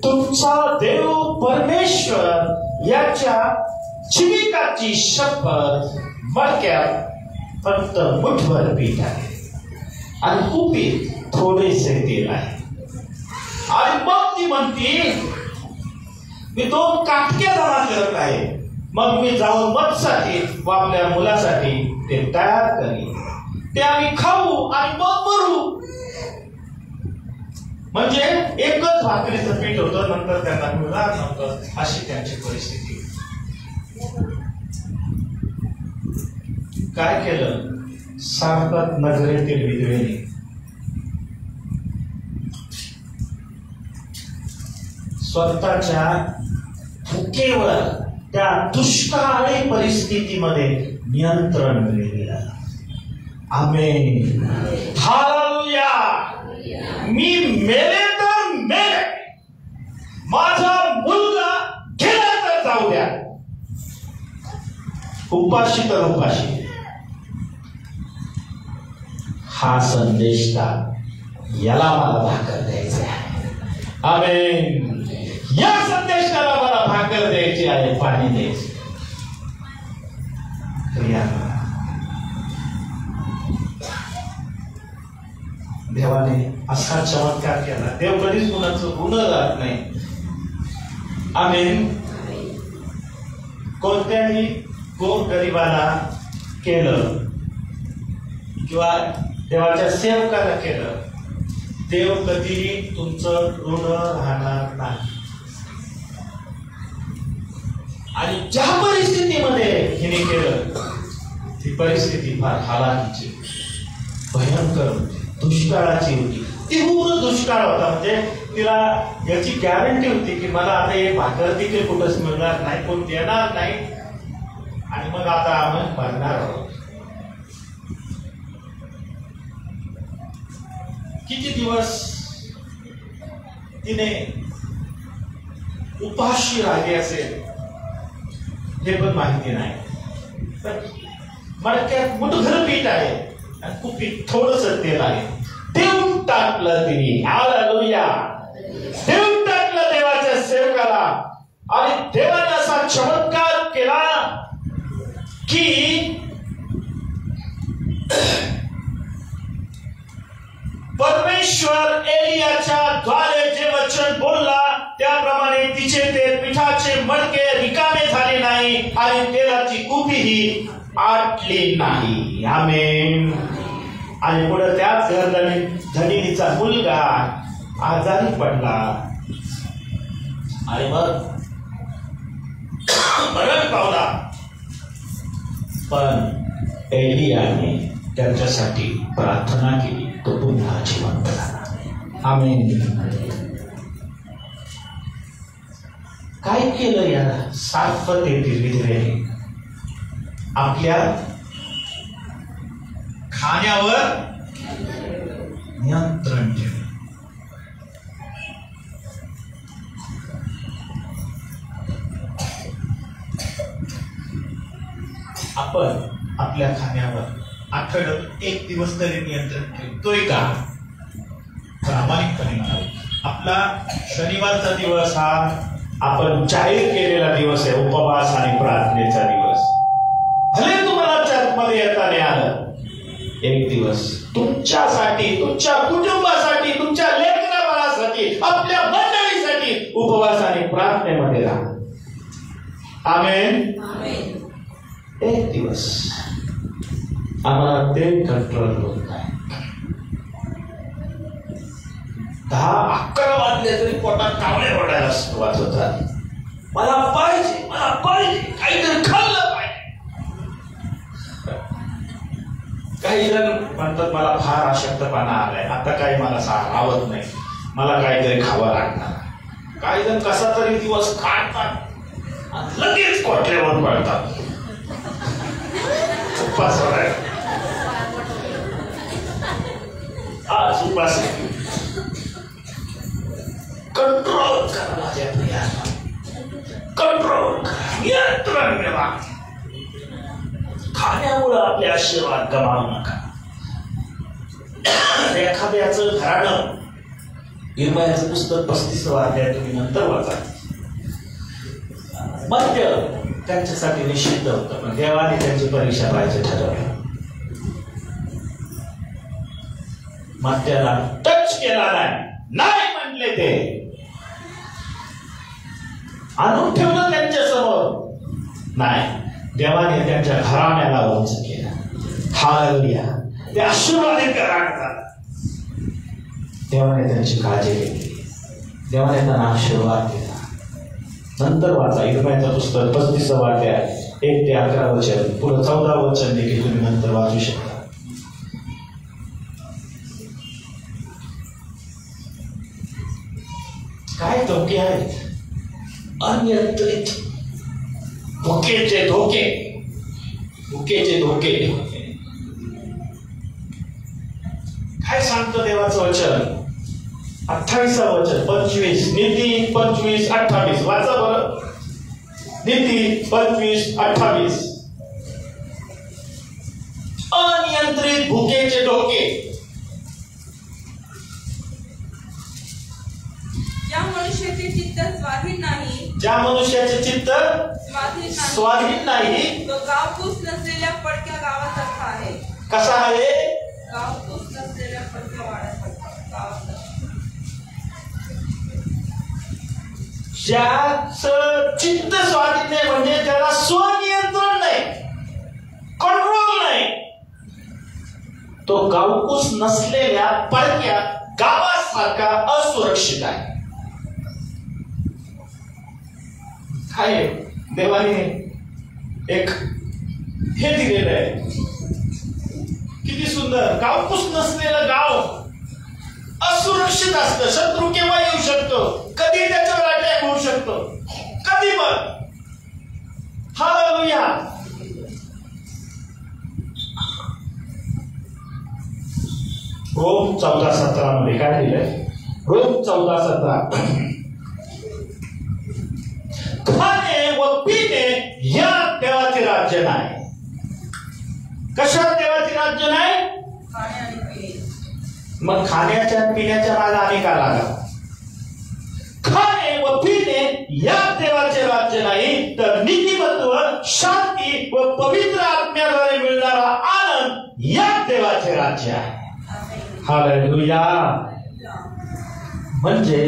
तुमचा देव परमेश्वर याच्या जीविकाची शपथ. मडक्यात फक्त मुठभर पीठ आहे आणि कुपीत थोडेसे तेल आहे. आणि मग ती म्हणती, मी 2 काटक्या जमा करत आहे, मग मी जाऊन मठसाठी व आपल्या मुलासाठी ते तयार करीन, ते आम्ही खाऊ आणि मग मरू. म्हणजे एकच भाकरीचं पीठ होतं, नंतर त्यांना मिळणार नव्हतं, अशी त्यांची परिस्थिती. काय केलं? सारखत नगरीतील विधवेने स्वतःच्या भुकेवर त्या दुष्काळी परिस्थितीमध्ये नियंत्रण मिळवलं. आमेन, हालेलुया. मी मेले तर मेले, माझा मुलगा गेला तर जाऊ द्या, उपाशी तर उपाशी. हा संदेश का याला मला भाकर द्यायची आहे. आमेन. या संदेशाला मला भाकर द्यायची आहे, पाणी द्यायचे. देवाने असा चमत्कार केला. देव कधीच कुणाचं ऋण राहत नाही. आमेन. कोणत्याही गोरगरिबाला केलं किंवा देवाच्या सेवकाला केलं, देव कधीही तुमचं ऋण राहणार नाही. आणि ज्या परिस्थितीमध्ये हिने केलं, ती परिस्थिती फार हालाकीची, भयंकर होती, दुष्काळाची होती. तीव्र दुष्काळ होता. म्हणजे तिला याची गॅरंटी होती की मला आता हे भाकर देखील कुठंच मिळणार नाही, कोण देणार नाही, आणि मग आता आम्ही मरणार आहोत. किती दिवस तिने उपाशी राहिली असेल हे पण माहिती नाही. मडक्यात मुठभर पीठ आहे आणि कुपीत थोडस तेल आहे. देऊन टाकलं तिने. हालेलुया. देऊन टाकलं देवाच्या सेवकाला. आणि देवाने असा चमत्कार केला की परमेश्वर एलियाच्या द्वारे जे वचन बोलला त्याप्रमाणे तिचे ते पिठाचे मडके रिकामे झाले नाही आणि तेलाची कुपीही आटली नाही. आमेन. आणि पुढे त्याच धनिनीचा मुलगा आजारी पडला आणि मग मरण पावला. पण एलियाने त्यांच्यासाठी प्रार्थना केली, तो पुन्हा जिवंत झाला. आमेन. काय केलं या सारफत येथील विधवेने? आपल्या खाण्यावर नियंत्रण ठेवलं. आपण आपल्या खाण्यावर आठवड्यात 1 दिवस तरी नियंत्रण ठेवतोय का? प्रामाणिकपणे म्हणावं. आपला शनिवारचा दिवस हा आपण जाहीर केलेला दिवस आहे, उपवास आणि प्रार्थनेचा दिवस. भले तुम्हाला चर्चमध्ये येता नाही आलं, एक दिवस तुमच्यासाठी, तुमच्या कुटुंबासाठी, तुमच्या लेकराबाळासाठी, आपल्या मंडळीसाठी उपवास आणि प्रार्थनेमध्ये राहा. आमेन. एक दिवस आम्हाला ते कंट्रोल होत नाही. 10-11 वाजले तरी पोटात कावळे ओरडायला सुरुवात होतात. मला पाहिजे, मला पाहिजे, काहीतरी खाल्लं पाहिजे. काही जण म्हणतात मला फार अशक्तपणा आलाय, आता काही मला राहत नाही, मला काहीतरी खावं लागणार. काही जण कसा तरी दिवस काढतात आणि लगेच कोठल्यावर पळतात. उपवास आज उपवास कंट्रोल करा माझ्या प्रियाला, कंट्रोल करा, नियंत्रण ठेवा. खाण्यामुळे आपले आशीर्वाद गमावू नका. एखाद्याचं घराणं, इर्मयाचं पुस्तक 35 अध्याय तुम्ही नंतर वाचा. मद्य त्यांच्यासाठी निषिद्ध होतं, पण देवाने त्यांची परीक्षा पाहिजे ठरवलं. मद्याला टच केला नाही म्हणले, ते आणून ठेवलं त्यांच्या समोर नाही. देवाने त्यांच्या घराण्याला उंच केला. हालेलुया. ते आशीर्वादित घराणं. देवाने त्यांची काळजी घेतली, देवाने त्यांना आशीर्वाद दिला. नंतर वाचा इर्मयाचं पुस्तक 35 अध्याय 1 ते 11 वचन, पुढे 14 वचन देखील तुम्ही नंतर वाचू शकता. काय धोके आहेत, अनियंत्रित धोकेचे धोके, धोकेचे धोके. काय सांगतं देवाचं वचन? 28 वचन 25, नीती 25-28 वाचा बरं. नीती 25-28. अनियंत्रित भुकेचे धोके. ज्या मनुष्याचे चित्त स्वाधीन नाही, ज्या मनुष्याचे चित्त स्वाधीन नाही, तो गावकूस नसलेल्या पडक्या गावासारखा आहे. कसा आहे? गावकूस नसलेल्या पडक्या गावासारखा. ज्याचं चित्त स्वाधीन नाही म्हणजे त्याला स्वनियंत्रण नाही, कंट्रोल नाही, तो गावकूस नसलेल्या पडक्या गावासारखा असुरक्षित आहे. आहे देवाने एक हे दिलेलं आहे, किती सुंदर. गावकूस नसलेलं गाव असुरक्षित असतं. शत्रू केव्हा येऊ शकतो, कधी त्याच्यावर अटॅक होऊ शकतो, कधी पण. हालेलुया. रोम 14:17 मध्ये काय दिलंय? रोम 14:17, खाणे व पिणे या देवाचे राज्य नाही. कशात देवाचे राज्य नाही? मग खाण्याच्या पिण्याच्या मागे आणि का लागा? खाणे व पिणे या देवाचे राज्य नाही, तर नीतिमत्व, शांती व पवित्र आत्म्याद्वारे मिळणारा आनंद या देवाचे राज्य आहे. हालेलुया. म्हणजे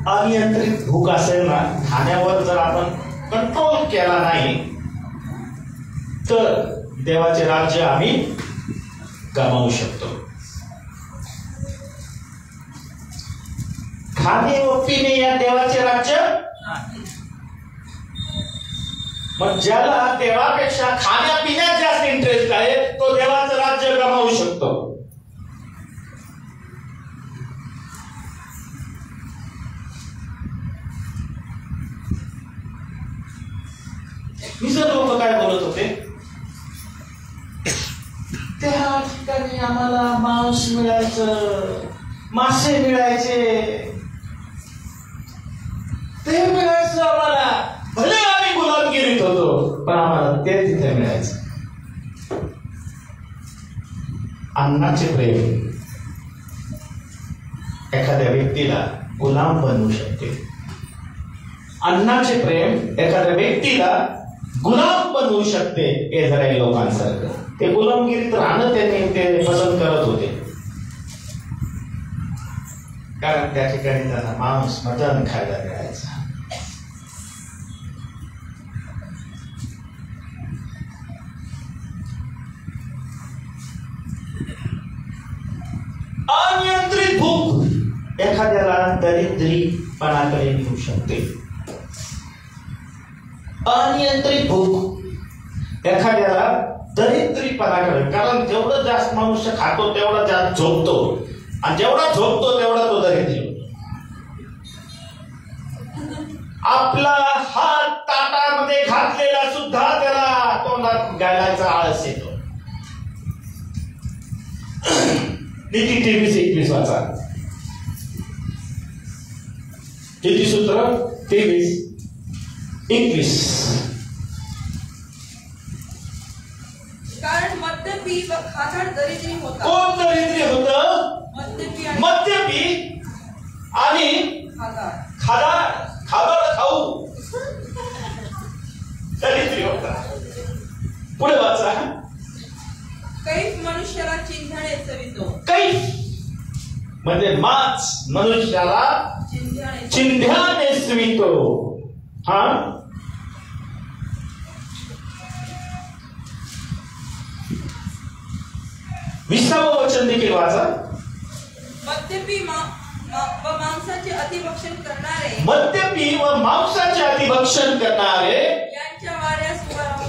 अनियंत्रित भूक असेल ना, खाण्यावर जर आपण कंट्रोल केला नाही तर देवाचे राज्य आम्ही गमावू शकतो. खाणे व पिणे या देवाचे राज्य. मग ज्याला देवापेक्षा खाण्यापिण्यात जास्त इंटरेस्ट आहे तो देवाचं राज्य गमावू शकतो. मिसर लोक काय बोलत होते? त्या ठिकाणी आम्हाला मांस मिळायचं, मासे मिळायचे, ते मिळायचं आम्हाला. भले आम्ही गुलामगिरीत होतो पण आम्हाला ते तिथे मिळायचं. अन्नाचे प्रेम. एखाद्या व्यक्तीला गुलाम बनवू शकते. अन्नाचे प्रेम एखाद्या व्यक्तीला गुलाम बनवू शकते. इस्रायल लोकांसारखं ते गुलामगिरीत राहणं त्यांनी ते पसंत करत होते, कारण त्या ठिकाणी त्यांना मांस मटण खायला मिळायचं. अनियंत्रित भूक एखाद्याला दरिद्रीपणाकडे नेऊ शकते. अनियंत्रित भूक एखाद्याला दरिद्रीपणाकडे, कारण जेवढं जास्त मनुष्य खातो तेवढा जास्त झोपतो, आणि जेवढा झोपतो तेवढा तो दरिद्री होतो. आपला हात ताटामध्ये घातलेला सुद्धा त्याला तोंडात घालायचा आळस येतो. नीती 23:21 वाचा. नीतिसूत्र 23:21. कारण मद्यपी व खादाड दरिद्री होता. कोण दरिद्री होतं? मद्यपी आणि खादाड खाऊ दरिद्री होता. पुढे वाचा. कैफ मनुष्याला चिंध्याने चवितो. कैफ म्हणजे मांस मनुष्याला चिंध्याने चवितो. हा, 20वा वचन देखील वाचा. मद्यपी व मांसाचे अतिभक्षण करणारे, मद्यपी व मांसाचे अतिभक्षण करणारे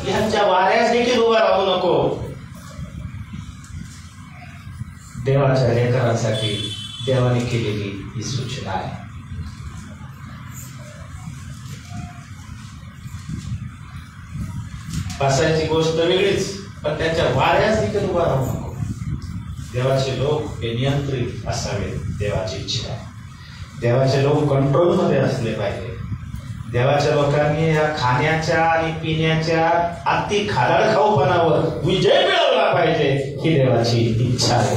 यांच्या वाऱ्यास देखील उभा राहू नको. देवाच्या लेकरांसाठी देवाने केलेली ही सूचना आहे. बसायची गोष्ट वेगळीच, पण त्याच्या वाऱ्यास देखील उभा राहू नको. देवाचे लोक हे नियंत्रित असावे, देवाची इच्छा आहे. देवाचे लोक कंट्रोल मध्ये असले पाहिजे. देवाच्या लोकांनी या खाण्याच्या आणि पिण्याच्या अति खादाड खाऊपणावर विजय मिळवला पाहिजे, ही देवाची इच्छा आहे.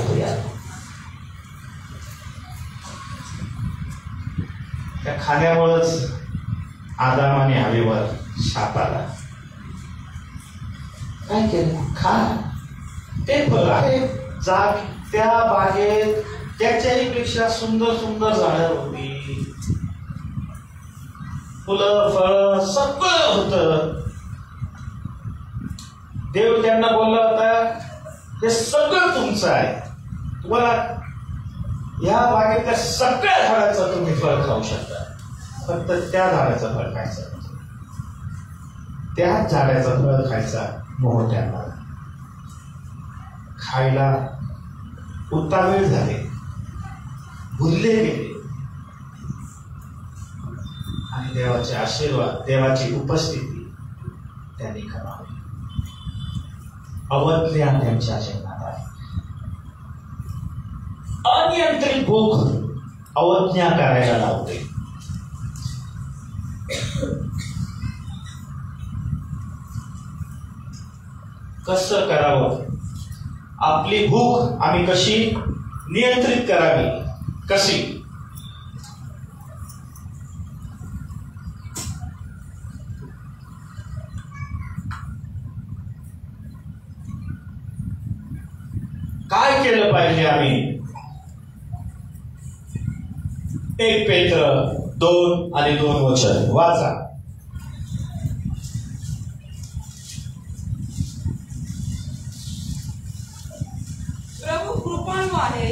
त्या खाण्यामुळेच आदाम आणि हवेवर शाप आला. काय केलं? खा ते फळ आहे. जाग त्या बागेत त्याच्याही पेक्षा सुंदर सुंदर झाडं होती, फुलं फळ सगळं होत. देव त्यांना बोलला होता, हे सगळं तुमचं आहे, तुम्हाला या बागेतल्या सगळ्या झाडाचं तुम्ही फळ खाऊ शकता, फक्त त्या झाडाचं फळ खायचं, त्या झाडाचं फळ खायचा मोह त्यांना. खायला उतावीळ झाले, भुलले गेले, आणि देवाचे आशीर्वाद, देवाची उपस्थिती त्यांनी गमावली. अवज्ञा त्यांच्या जीवनात आहे. अनियंत्रित भूक अवज्ञा करायला लावते. कसं करावं? आपली भूक आम्ही कशी नियंत्रित करावी? कशी? काय केलं पाहिजे आम्ही? 1 पेत्र 2 आणि 2 वचन वाचा. प्रभू कृपाळू आहे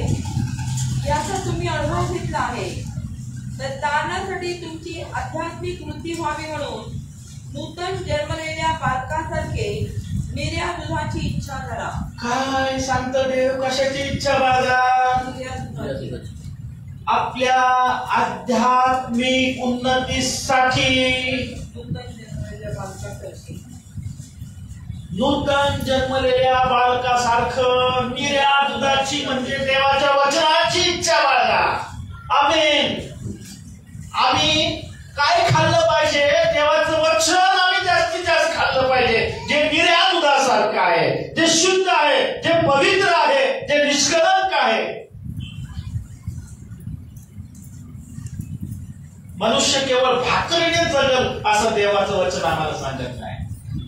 याचा तुम्ही अनुभव घेतला आहे, तर तारणासाठी तुमची आध्यात्मिक वृद्धी व्हावी म्हणून नूतन जन्मलेल्या बालकासारखे निर्या दुधाची इच्छा करा. काय सांगतो देव? कशाची इच्छा बाळगा? आपल्या आध्यात्मिक उन्नतीसाठी नूतन जन्मलेल्या बालकासारखं निर्या दुधाची म्हणजे देवाच्या वचनाची इच्छा बाळगा. आमेन. आम्ही काय खाल्लं पाहिजे? देवाचं वचन आम्ही जास्तीत जास्त खाल्लं पाहिजे, जे निर्या दुधासारखं आहे, जे शुद्ध आहे, जे पवित्र आहे, जे निष्कलंक आहे. मनुष्य केवळ भाकरीने जगल असं देवाचं वचन आम्हाला सांगत नाही.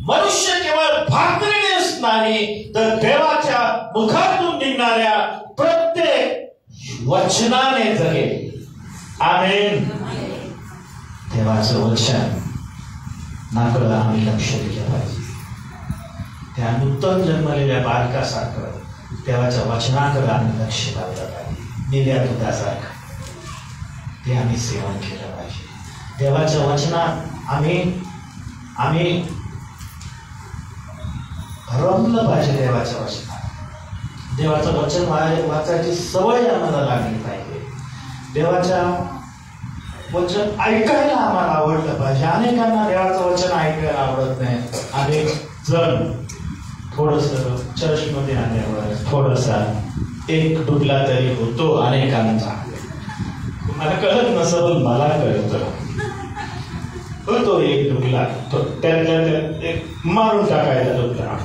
मनुष्य केवळ भाकरीनेच नाही तर देवाच्या मुखातून निघणाऱ्या प्रत्येक वचनाने जगेल. आमेन. देवाचं वचन नाकडं आम्ही लक्ष दिलं पाहिजे. त्या नूतन जन्मलेल्या बालकासारखं देवाच्या वचनाकडे आम्ही लक्ष घातलं पाहिजे. निल्या दुधासारखं ते आम्ही सेवन केलं पाहिजे. देवाच्या वचनात आम्ही रमलं पाहिजे. देवाच्या वचनात देवाचं वचन वाचायची सवय आम्हाला लागली पाहिजे. देवाच्या वचन ऐकायला आम्हाला आवडलं पाहिजे. अनेकांना देवाचं वचन ऐकायला आवडत नाही. अनेक जण थोडस चर्चमध्ये आल्यावर थोडासा एक डुबला तरी होतो अनेकांचा. मला कळत नसलं, मला कळतं होतो एक डुबला, त्यात मारून टाकायला डुबला.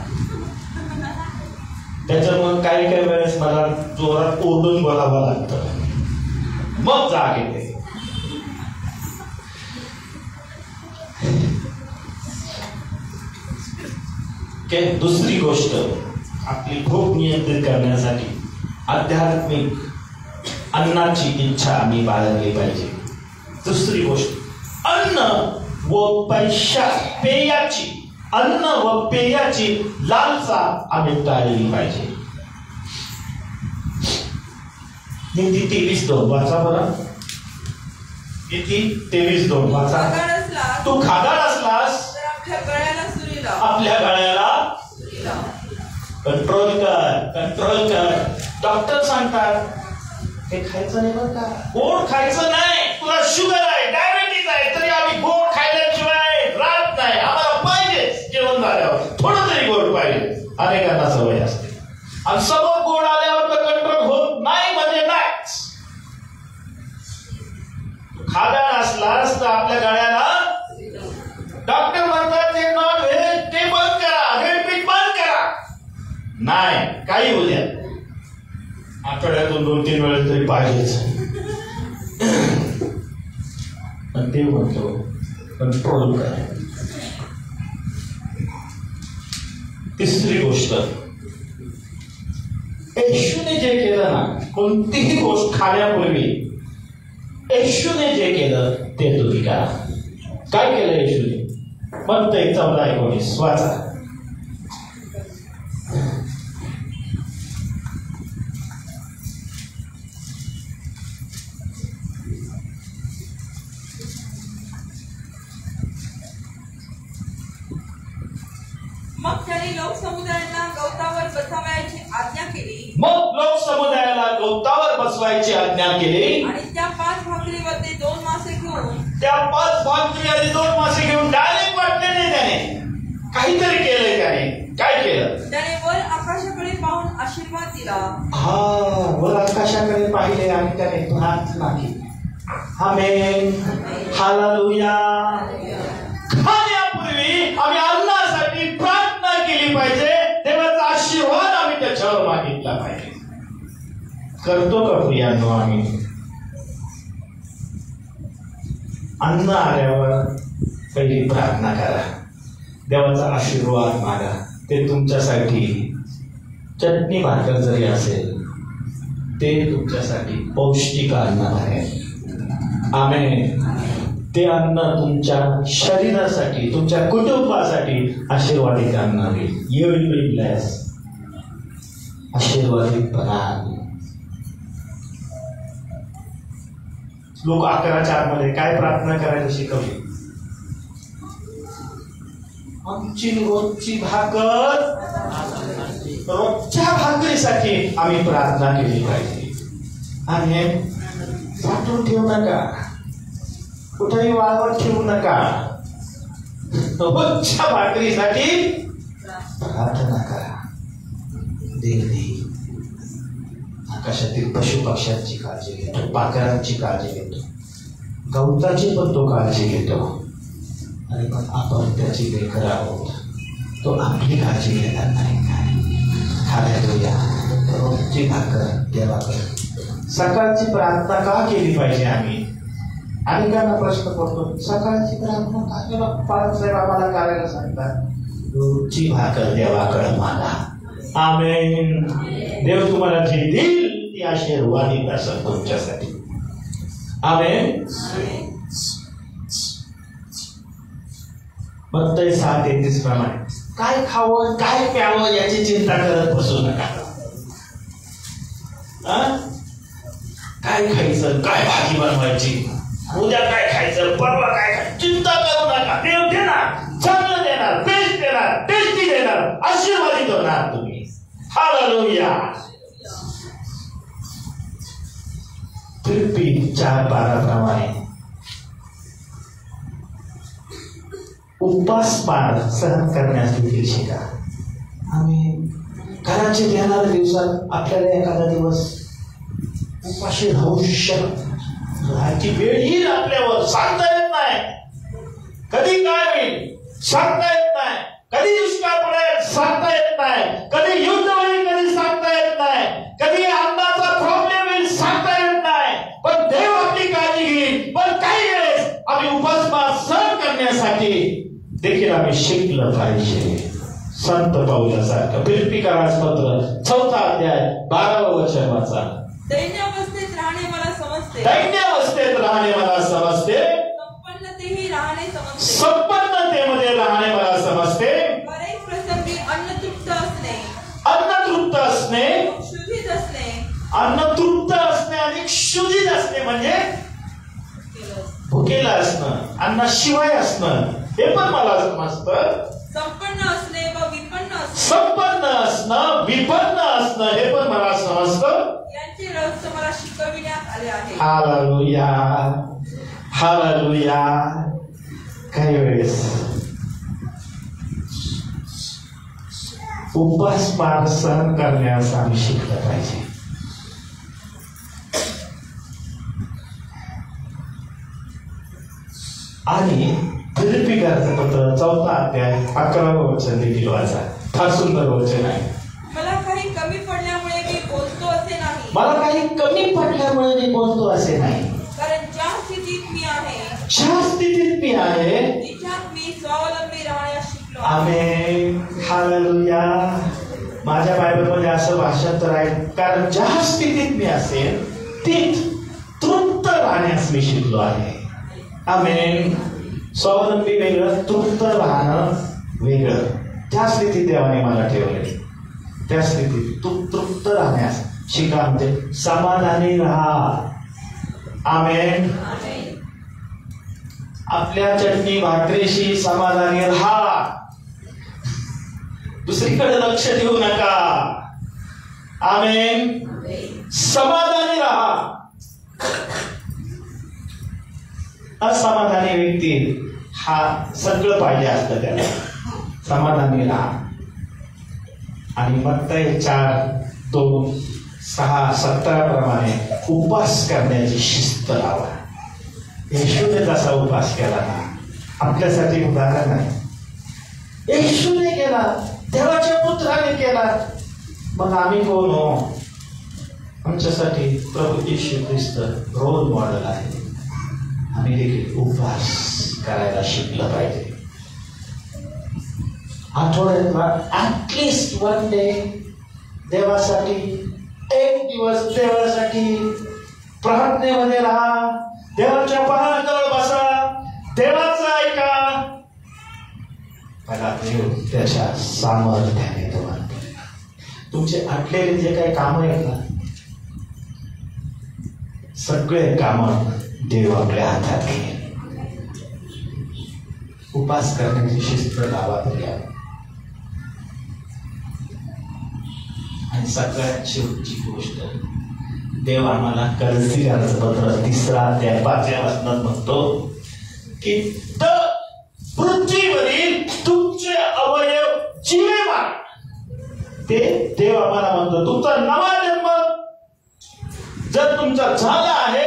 त्याच्यामुळे काही वेळेस मला जोरात ओरडून बोलावं लागतं, मग जाग येते. दुसरी गोष्ट, आपली भूक नियंत्रित करण्यासाठी आध्यात्मिक अन्नाची इच्छा आम्ही बाळगली पाहिजे. दुसरी गोष्ट, अन्न व पेयाची लालसा आम्ही टाळली पाहिजे. नीती 23:2 वाचा बरं. नीती 23:2 वाचा. तू खादाड असलास आपल्या गळ्याला कंट्रोल कर. डॉक्टर सांगतात हे खायचं नाही बरं का, गोड खायचं नाही. तुला शुगर आहे, डायबिटीज आहे, तरी आम्ही गोड खायल्याशिवाय राहत नाही. आम्हाला पाहिजे जेवण झाल्यावर थोडं तरी गोड पाहिजे. अनेकांना सवय असते आणि सगळं गोड आल्यावर तर कंट्रोल होत नाही म्हणजे नाहीच. खादाड असलास तर आपल्या गळ्याला डॉक्टर म्हणतात ते नॉन व्हेज ते बंद करा, रेडमीट बंद करा. नाही, काही होऊ द्या, आठवड्यातून 2-3 वेळेस तरी पाहिजेच. पण ते म्हणतो कंट्रोल करा. तिसरी गोष्ट, येशूने जे केलं ना, कोणतीही गोष्ट खाण्यापूर्वी येशूने जे केलं ते तुम्ही करा. काय केलं येशूने? मत्ती 14:19 वाचा. मग त्याने लोकसमुदायाला गवतावर बसवायची आज्ञा केली. आणि त्या 5 भाकरीवर ते 2 मासे घेऊन डायरेक्ट वाटले नाही त्याने, काहीतरी केलंय त्याने. काय केलं? त्याने वर आकाशाकडे पाहून आशीर्वाद दिला. वर आकाशाकडे पाहिले आणि त्याने प्रार्थना केली. आमेन, हालेलुया. खाण्यापूर्वी आम्ही अन्नासाठी प्रार्थना केली पाहिजे. देवाचा आशीर्वाद आम्ही त्याच्यावर मागितला पाहिजे. करतो का प्रियांनो? आम्ही अन्न आल्यावर पहिली प्रार्थना करा, देवाचा आशीर्वाद मागा. ते तुमच्यासाठी चटणी भाकर जरी असेल ते तुमच्यासाठी पौष्टिक अन्न आहे. आमेन. ते अन्न तुमच्या शरीरासाठी, तुमच्या कुटुंबासाठी आशीर्वादित अन्न आहे. You will be blessed. आशीर्वादित बना. लोक 11:4 काय प्रार्थना करायला शिकवली? आमची रोजची भाकर, रोजच्या भाकरीसाठी आम्ही प्रार्थना केली पाहिजे. आणि साठवून ठेवू नका, कुठेही वाळवत ठेवू नका. रोजच्या भाकरीसाठी प्रार्थना करा. देव आकाशातील पशु पक्ष्यांची काळजी घेतो, पाखरांची काळजी घेतो, गवताची पण तो काळजी घेतो. आणि पण आपण त्याची लेकर आहोत, तो आपली काळजी घेणार नाही काय? हालेलुया. रोजची भाकर देवाकडे. सकाळची प्रार्थना का केली पाहिजे आम्ही? अनेकांना प्रश्न पडतो, सकाळची तर आपण पाळसाहेब आम्हाला करायला सांगतात, रोजची भाकर देवाकडे मागा. आमेन. देव तुम्हाला जे देईल ती आशीर्वादित असेल तुमच्यासाठी. आमेन. मत्तई 6:33 प्रमाणे काय खावं काय प्यावं याची चिंता करत बसू नका. काय खायचं, काय भाजी बनवायची, उद्या काय खायचं, परवा काय खायचं, चिंता करू नका. देव देणार, चांगलं देणार, बेस्ट देणार, टेस्टी देणार, आशीर्वादित होणार तुम्ही. हालेलुया. फिलिप्पी 4:12 प्रमाणे उपासमार सहन करण्यास देखील शिका. आम्ही घराचे येणाऱ्या दिवसात आपल्याला एखादा दिवस उपाशी राहू शकतो. वेळ येईल आपल्यावर, सांगता येत नाही. कधी काय होईल सांगता येत नाही. कधी दुष्काळ पडेल सांगता येत नाही. कधी युद्ध होईल कधी सांगता येत नाही. कधी अन्नाचा प्रॉब्लेम येईल सांगता येत नाही. पण देव आपली काळजी घेईल. पण काही वेळेस आम्ही उपासमार सहन करण्यासाठी देखील आम्ही शिकलं पाहिजे. संत पाऊलासारखं. फिलिप्पीकरांचं पत्र 4 अध्याय 12 वचन वाचा. दैन्यावस्थेत राहणे मला समजते. दैन्यावस्थेत राहणे मला समजते. संपन्नतेही राहणे समजते. संपन्नतेमध्ये राहणे मला समजते. बरेच प्रसंगी अन्नतृप्त असणे. अन्नतृप्त असणे. क्षुधित असणे. अन्नतृप्त असणे आणि क्षुधित असणे म्हणजे भुकेला असणं, अन्नाशिवाय असणं, हे पण मला समजतं. संपन्न असणे व विपन्न असणे. संपन्न असणं, विपन्न असणं हे पण मला समजतं. यांचे रहस्य मला शिकविण्यात आले आहे. हालेलुया. हालेलुया. काही वेळेस उपासमार सहन करण्यास आम्ही शिकलं पाहिजे. आणि फिलिप्पीकरांचं पत्र 4 अध्याय 11 वचन देखील वाचा. फार सुंदर वचन आहे. मला काही कमी पडल्यामुळे मी बोलतो असे नाही. मला काही कमी पडल्यामुळे मी बोलतो असे नाही. कारण ज्या स्थितीत मी आहे, ज्या स्थितीत मी आहे तिच्यात मी स्वावलंबी राहण्यास शिकलो. आमेन. हालेलुया. माझ्या बायबलमध्ये असं भाषांतर आहे, कारण ज्या स्थितीत मी असेल तीच तृप्त राहण्यास मी शिकलो आहे. आमेन. स्वावलंबी वेगळं, तृप्त राहणं वेगळं. त्या स्थितीत देवाने मला ठेवले, त्या स्थितीत तू तृप्त राहण्यास शिका. म्हणजे समाधानी राहा. आमेन. आपल्या चटणी भाकरीशी समाधानी राहा. दुसरीकडे लक्ष देऊ नका. आमेन. समाधानी राहा. असमाधानी व्यक्ती हा सगळं पाहिजे असतं त्याला. समाधानी राहा. आणि मत्तई 4:2-6-17 प्रमाणे उपवास करण्याची शिस्त लावा. येशूने तसा उपवास केला ना, आपल्यासाठी उदाहरण आहे. येशूने केला, देवाच्या पुत्राने केला, मग आम्ही कोण हो? आमच्यासाठी प्रभू येशू ख्रिस्त रोल मॉडेल आहे. आम्ही देखील उपवास करायला शिकलं पाहिजे. आठवड्यात ऍटलिस्ट 1 डे देवासाठी, 1 दिवस देवासाठी प्रार्थनेमध्ये राहा. देवाच्या पायाजवळ बसा, देवाचं ऐका. मला देव त्याच्या सामर्थ्याने तुम्हाला तुमचे आटलेले जे काही काम आहेत ना, सगळे काम देव आपल्या हातात घेईल. उपास करण्याची शिस्त लावा तरी. आणि सगळ्यात शेवटची गोष्ट, देव आम्हाला करंथीकरांचं पत्र 3 अध्याय 5 वचनात म्हणतो की पृथ्वीवरील तुमचे अवयव जिवे मार. ते देव आम्हाला म्हणतो तुमचा नवा जन्म जर तुमचा झाला आहे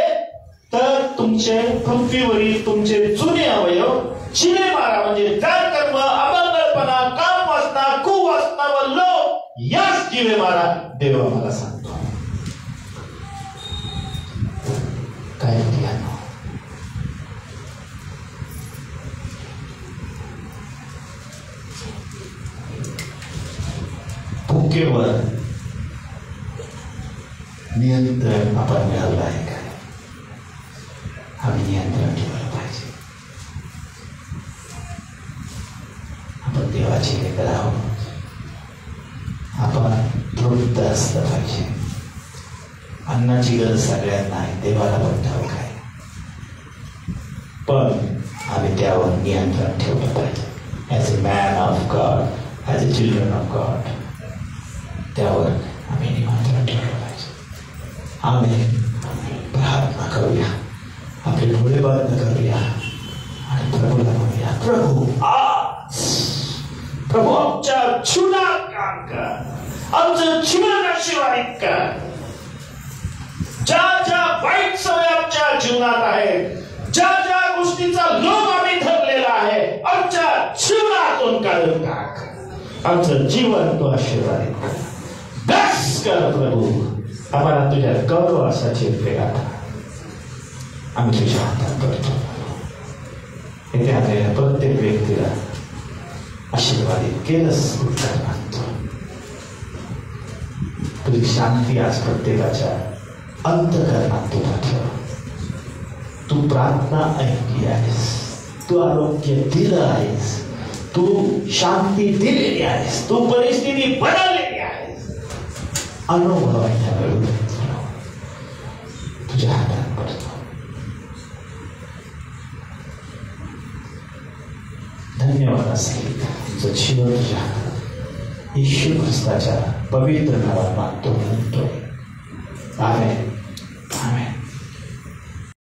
तर तुमचे पृथ्वीवरील तुमचे जुने अवयव जिवे मारा. म्हणजे कर्म, अमंगळपणा, काम वासना, कुवासना व लोभ याच जिवे मारा. देव आम्हाला सांगतो. काय नियंत्रण आपण मिळवलं आहे का? आम्ही नियंत्रण ठेवलं पाहिजे. आपण देवाची लेकर आहोत. आपण तृप्त असलं पाहिजे. अन्नाची गरज सगळ्यांना आहे, देवाला पण ठाऊक आहे, पण आम्ही त्यावर नियंत्रण ठेवलं पाहिजे. As a man of God, as a children of God, त्यावर आम्ही नियंत्रण ठेवलं पाहिजे. आम्ही प्रार्थना करूया, आपले डोळे बंद करूया आणि प्रभूला म्हणूया, प्रभू आमच्या जीवनात काम कर, आमचं जीवन आशीर्वादित कर. ज्या ज्या वाईट सवय आमच्या जीवनात आहेत, ज्या ज्या गोष्टीचा लोभ आम्ही धरलेला आहे, आमच्या जीवनातून काढून टाक. आमचं जीवन तू आशीर्वादित कर. ब्लेस कर प्रभू. आम्हाला तुझ्या गौरवासाठी उपयोगात आम्ही तुझ्या हातात करतो. इथे आलेल्या प्रत्येक व्यक्तीला आशीर्वादित केलंच उत्तर मागतो. तुझी शांती आज प्रत्येकाच्या अंतःकरणात तू पाठव. तू प्रार्थना ऐकली आहेस, तू आरोग्य दिलं आहेस, तू शांती दिलेली आहेस, तू परिस्थिती बनवलेली आहेस. अनुभवाच्या वेळी तुझ्या हातात पडतो. धन्यवाद असेल तुझं जीवन तुझ्या हातात. येशू ख्रिस्ताच्या पवित्र नावात मागतो म्हणतोय. आमेन.